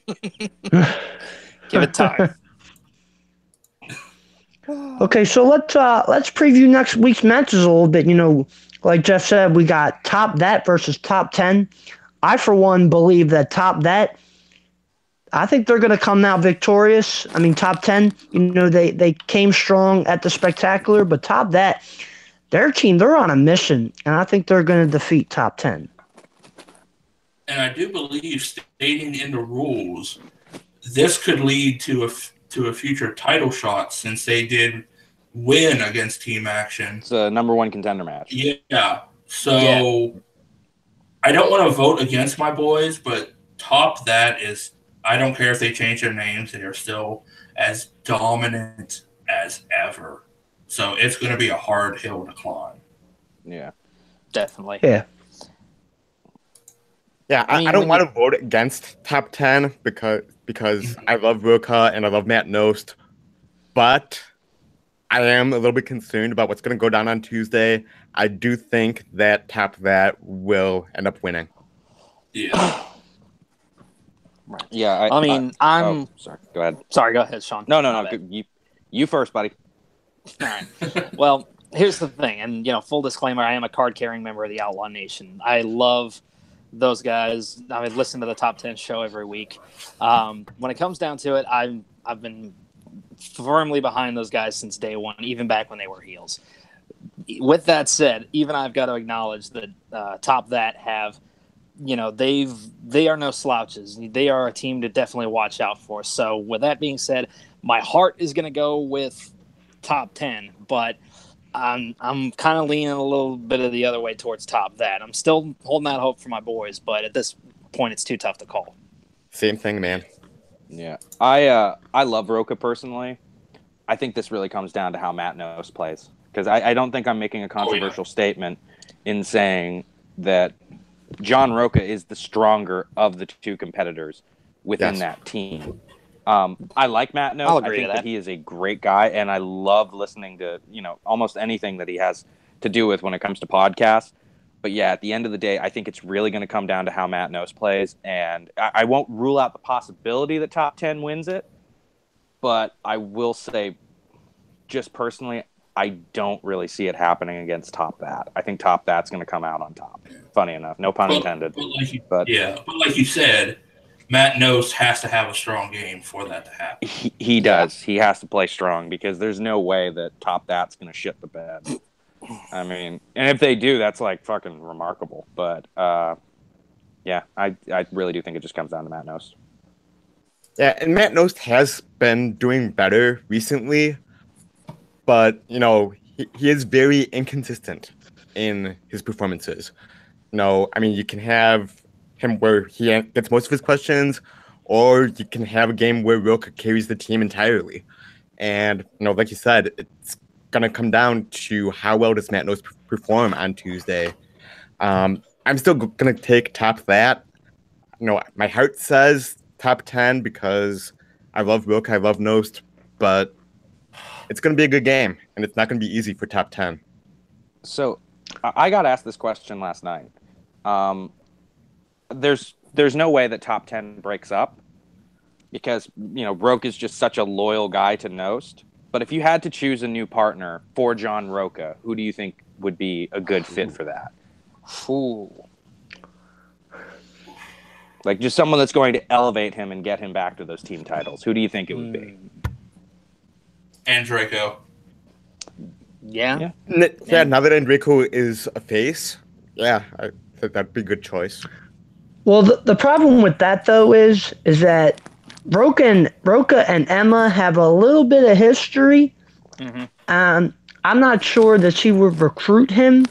Give it time. Okay, so let's preview next week's matches a little bit. Like Jeff said, we got Top That versus Top 10. I, for one, believe that Top That, I think they're going to come out victorious. I mean, Top 10, they came strong at the Spectacular, but Top That, their team, they're on a mission, and I think they're going to defeat Top 10. And I do believe, stating in the rules, this could lead to a future title shot, since they did win against Team Action. It's a number one contender match. Yeah. So I don't want to vote against my boys, but top that is, I don't care if they change their names, they are still as dominant as ever. So it's going to be a hard hill to climb. Yeah. Definitely. Yeah. Yeah, I mean, I don't when want to vote against top 10 because I love Roka and I love Matt Nost, but I am a little bit concerned about what's going to go down on Tuesday. I do think that top that will end up winning. Yeah. Right. Yeah. I mean, I'm sorry. Go ahead. sorry. Go ahead, Sean. No. My bad. You first, buddy. All right. Well, here's the thing, and full disclaimer: I am a card-carrying member of the Outlaw Nation. I love those guys. I listen to the Top 10 show every week. When it comes down to it, I've been firmly behind those guys since day one, even back when they were heels. With that said, even I've got to acknowledge that Top That have, they are no slouches. They are a team to definitely watch out for. So with that being said, my heart is going to go with Top 10, but I'm kind of leaning a little bit of the other way towards Top That. I'm still holding out hope for my boys, but at this point, it's too tough to call. Same thing, man. Yeah. I love Roka personally. I think this really comes down to how Matt Nost plays. Because I don't think I'm making a controversial statement in saying that John Roka is the stronger of the two competitors within that team. I like Matt Nost. I'll agree I think to that. he is a great guy, and I love listening to almost anything that he has to do with when it comes to podcasts. But yeah, at the end of the day, I think it's really going to come down to how Matt Nost plays, and I won't rule out the possibility that Top 10 wins it. But I will say, just personally, I don't really see it happening against Top That. I think Top That's going to come out on top. Funny enough, no pun intended. But like you said, Matt Nost has to have a strong game for that to happen. He does. He has to play strong because there's no way that Top That's going to shit the bed. I mean, and if they do, that's like fucking remarkable. But yeah, I really do think it just comes down to Matt Nost. Yeah, and Matt Nost has been doing better recently, but he is very inconsistent in his performances. I mean, you can have him where he gets most of his questions, or you can have a game where Roka carries the team entirely. And like you said, it's gonna come down to how well does Matt Nost perform on Tuesday. I'm still gonna take Top That. My heart says Top 10 because I love Roka, I love Nost, but it's going to be a good game, and it's not going to be easy for Top 10. So I got asked this question last night. There's no way that Top 10 breaks up because, Roka is just such a loyal guy to Nost. But if you had to choose a new partner for John Roka, who do you think would be a good fit for that? Ooh. Like just someone that's going to elevate him and get him back to those team titles. Who do you think it would be? And Draco. Yeah. Yeah, now that Enrico is a face, yeah, I think that'd be a good choice. Well, the problem with that though is that Roka and Emma have a little bit of history. Mm-hmm. I'm not sure that she would recruit him.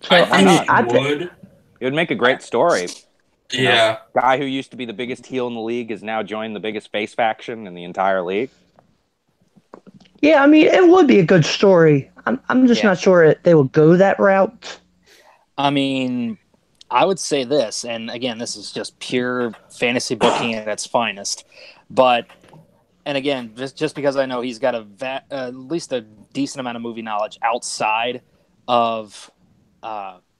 So I would. It would make a great story. Yeah. Guy who used to be the biggest heel in the league is now joined the biggest face faction in the entire league. Yeah, I mean, it would be a good story. I'm just not sure they will go that route. I mean, I would say this, and again, this is just pure fantasy booking at its finest. But, and again, just because I know he's got at least a decent amount of movie knowledge outside of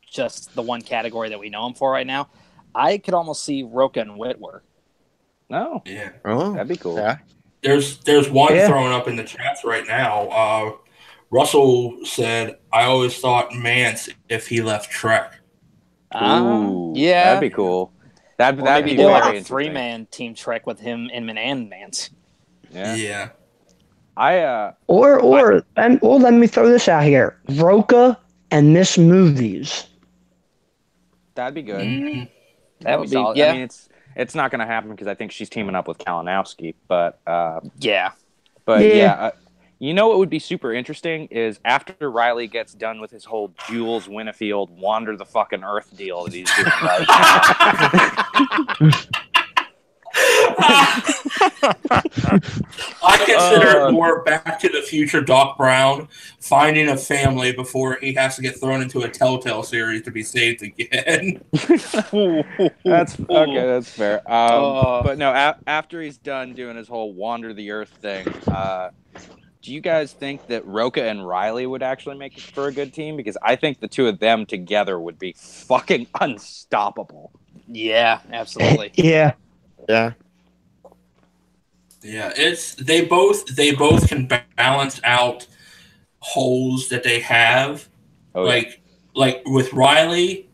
just the one category that we know him for right now, I could almost see Roka and Whitwer. No. Yeah. Oh, that'd be cool. Yeah. There's one thrown up in the chats right now. Russell said, I always thought Mance if he left Trek. Ooh, yeah. That'd be cool. That'd maybe be do very like a interesting. 3-man team Trek with him, Inman, and Mance. Yeah. Or let me throw this out here: Roka and Miss Movies. That'd be good. Mm-hmm. That would be solid. yeah. I mean, it's not going to happen because I think she's teaming up with Kalinowski, but yeah. But Yeah. you know what would be super interesting is after Riley gets done with his whole Jules Winfield wander the fucking earth deal that he's doing right now. I consider it more Back to the Future Doc Brown finding a family before he has to get thrown into a Telltale series to be saved again. That's okay. That's fair. But no, after he's done doing his whole wander the earth thing, do you guys think that Roka and Riley would actually make it for a good team? Because I think the two of them together would be fucking unstoppable. Yeah, absolutely. Yeah. Yeah. Yeah, they both can balance out holes that they have. Oh, like with Riley,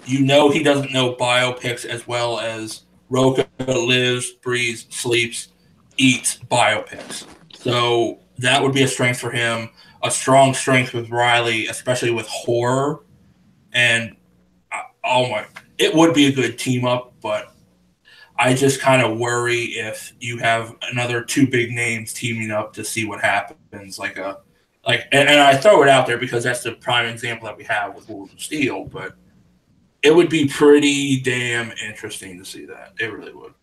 he doesn't know biopics as well as Roka lives, breathes, sleeps, eats biopics. So that would be a strength for him. A strong strength with Riley, especially with horror. And it would be a good team up, but I just kind of worry if you have another two big names teaming up to see what happens. And I throw it out there because that's the prime example that we have with Wolves of Steel, but it would be pretty damn interesting to see that. It really would.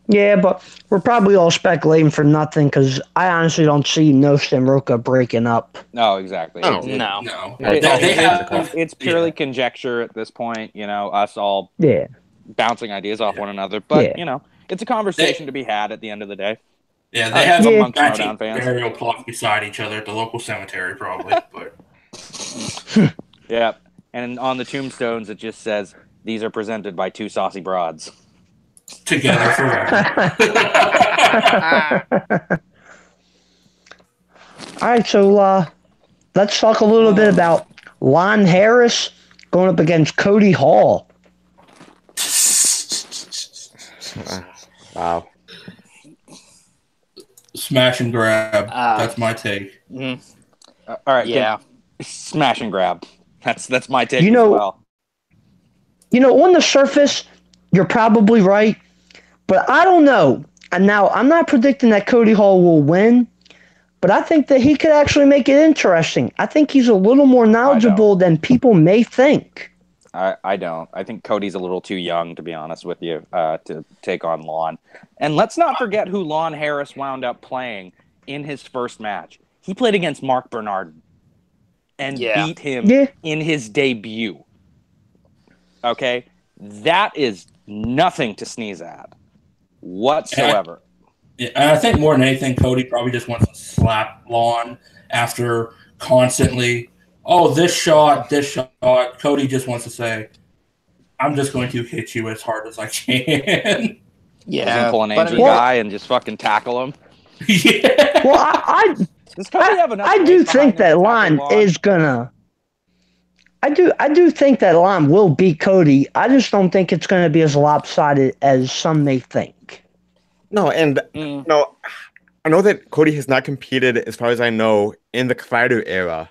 Yeah, but we're probably all speculating for nothing because I honestly don't see Nost and Roka breaking up. No, exactly. No. No. It's purely conjecture at this point. Us all Yeah. bouncing ideas off one another, but Yeah. it's a conversation to be had at the end of the day. Yeah, they have Yeah. a matching Schmoedown fans. burial plot beside each other at the local cemetery, probably. But Yeah, and on the tombstones it just says, "These are presented by two saucy broads." together forever. All right, so let's talk a little bit about Lon Harris going up against Cody Hall. Wow. Smash and grab. That's my take. All right, Yeah. smash and grab. That's my take You as know- well. On the surface, you're probably right, but I don't know. And now, I'm not predicting that Cody Hall will win, but I think that he could actually make it interesting. I think he's a little more knowledgeable than people may think. I don't. I think Cody's a little too young, to be honest with you, to take on Lon. And let's not forget who Lon Harris wound up playing in his first match. He played against Mark Bernard and beat him in his debut. Okay? That is nothing to sneeze at whatsoever. And I think more than anything, Cody probably just wants to slap Lon after constantly, this shot. Cody just wants to say, I'm just going to hit you as hard as I can. Yeah. Pull an Angel guy and just fucking tackle him. Yeah. Well, I Does Cody have enough I weight do behind think him that to Lon tackle is gonna. I do think that Lon will beat Cody. I just don't think it's going to be as lopsided as some may think. No, and no, I know that Cody has not competed, as far as I know, in the Fighter era.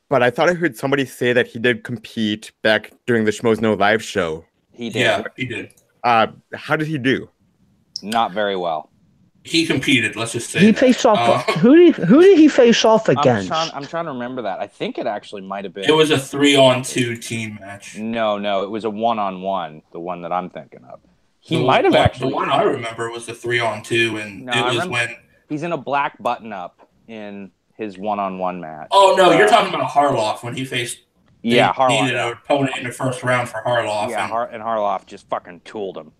But I thought I heard somebody say that he did compete back during the Schmoedown live show. He did. Yeah, he did. How did he do? Not very well. He competed. Let's just say He faced off. Who did he face off against? I'm trying to remember that. I think it actually might have been. It was a 3-on-2 team match. No, it was a 1-on-1. The one that I'm thinking of. He might have actually. The one I remember was the 3-on-2, and it was when he's in a black button-up in his 1-on-1 match. Oh no, you're talking about Harloff when he faced. Harloff needed an opponent in the first round for Harloff. Yeah, and Harloff just fucking tooled him.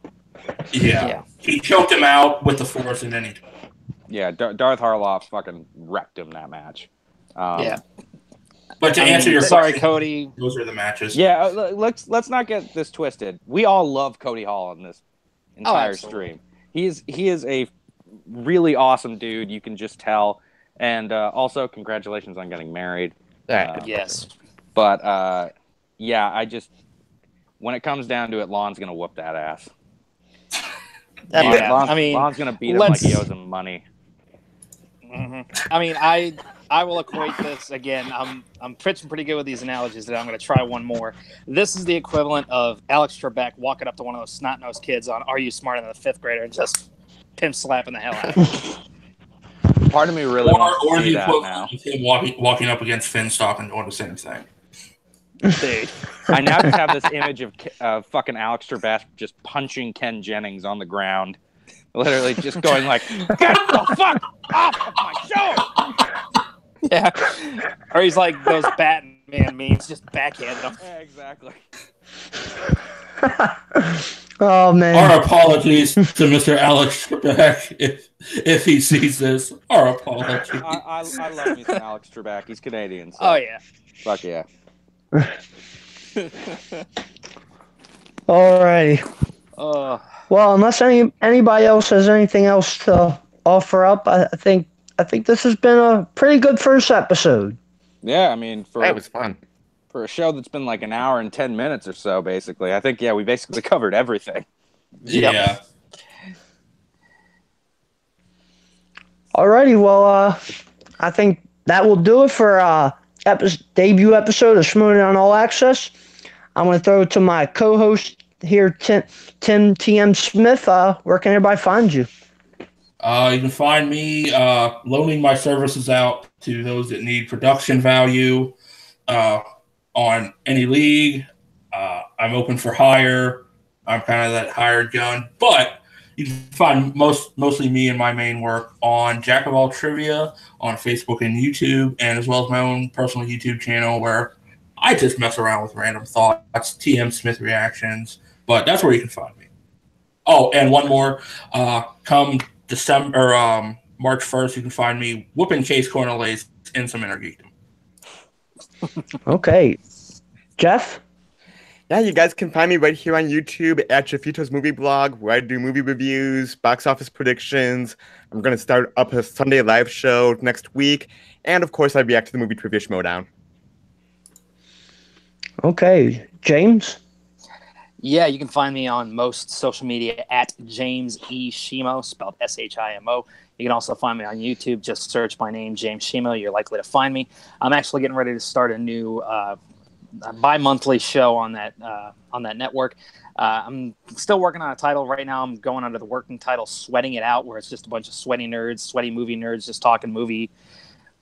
Yeah, he choked him out with the force, and then he. Yeah, Darth Harloff fucking wrecked him that match. Yeah. But to answer your sorry, question, Cody. those are the matches. Yeah, let's not get this twisted. We all love Cody Hall in this entire stream. He is a really awesome dude. You can just tell. And also, congratulations on getting married. Yes. But I just when it comes down to it, Lon's gonna whoop that ass. Yeah, Lon's gonna beat him like he owes him money. Mm-hmm. I mean, I will equate this again. I'm pitching pretty good with these analogies that I'm going to try one more. This is the equivalent of Alex Trebek walking up to one of those snot-nosed kids on "Are You Smarter Than a Fifth Grader?" and just pimp slapping the hell out of him. Part of me really wants to or see the that now. equivalent of him walking up against Finstock and doing the same thing. Dude, I now just have this image of fucking Alex Trebek just punching Ken Jennings on the ground, literally just going like, "Get the fuck off of my show!" Yeah, or he's like those Batman memes, just backhanding him. Yeah, exactly. Oh man. Our apologies to Mr. Alex Trebek if he sees this. Our apologies. I love me some Alex Trebek. He's Canadian. So Oh yeah. fuck yeah. Alrighty. Well, unless anybody else has anything else to offer up, I think this has been a pretty good first episode. Yeah, I mean, That was fun. for a show that's been like an hour and 10 minutes or so, basically, I think we basically covered everything. Yeah. Alrighty, well, I think that will do it for debut episode of Schmoedown All Access. I'm going to throw it to my co-host here, Tim TM Smith. Where can everybody find you? You can find me loaning my services out to those that need production value on any league. I'm open for hire. I'm kind of that hired gun, but you can find mostly me and my main work on Jack of All Trivia on Facebook and YouTube, and as well as my own personal YouTube channel where I just mess around with random thoughts, TM Smith reactions, but that's where you can find me. Oh, and one more, come March 1st, you can find me whooping Case Cornelays in some inner geekdom. Okay. Jeff? Yeah, you guys can find me right here on YouTube at Jafito's Movie Blog, where I do movie reviews, box office predictions. I'm going to start up a Sunday live show next week. And, of course, I react to the movie trivia Schmoedown. Okay. James? Yeah, you can find me on most social media at James E. Shimo, spelled Shimo. You can also find me on YouTube. Just search my name, James Shimo. You're likely to find me. I'm actually getting ready to start a new bi-monthly show on that network. I'm still working on a title right now. I'm going under the working title "Sweating It Out," where it's just a bunch of sweaty movie nerds, just talking movie,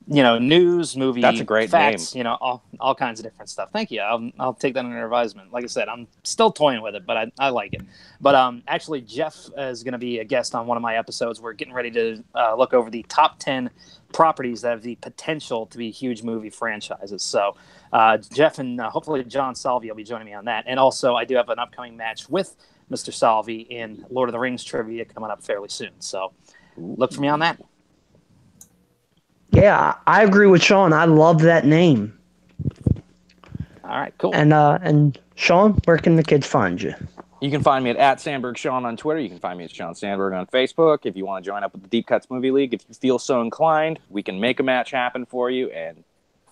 news, movie. That's a great facts, name. all kinds of different stuff. Thank you. I'll take that under advisement. Like I said, I'm still toying with it, but I like it. But actually, Jeff is going to be a guest on one of my episodes. We're getting ready to look over the top 10 properties that have the potential to be huge movie franchises. So Jeff and hopefully John Salvi will be joining me on that. And also, I do have an upcoming match with Mr. Salvi in Lord of the Rings trivia coming up fairly soon. So look for me on that. Yeah, I agree with Sean. I love that name. All right, cool. And Sean, where can the kids find you? You can find me at Sandberg Sean on Twitter. You can find me at Sean Sandberg on Facebook. If you want to join up with the Deep Cuts Movie League, if you feel so inclined, we can make a match happen for you. And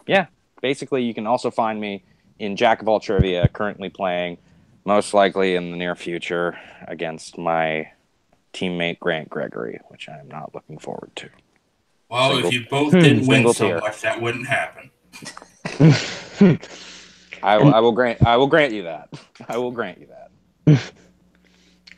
yeah, basically, you can also find me in Jack of All Trivia, currently playing, most likely in the near future, against my teammate Grant Gregory, which I'm not looking forward to. Well, if you both didn't win so much, that wouldn't happen. I will grant you that. I will grant you that.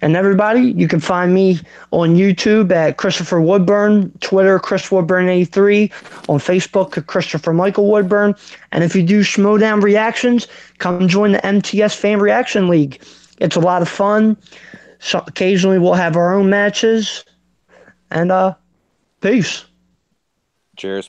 And everybody, you can find me on YouTube at Christopher Woodburn, Twitter, Chris Woodburn 83, on Facebook at Christopher Michael Woodburn. And if you do Schmoedown reactions, come join the MTS Fan Reaction League. It's a lot of fun. So occasionally we'll have our own matches. And peace. Cheers.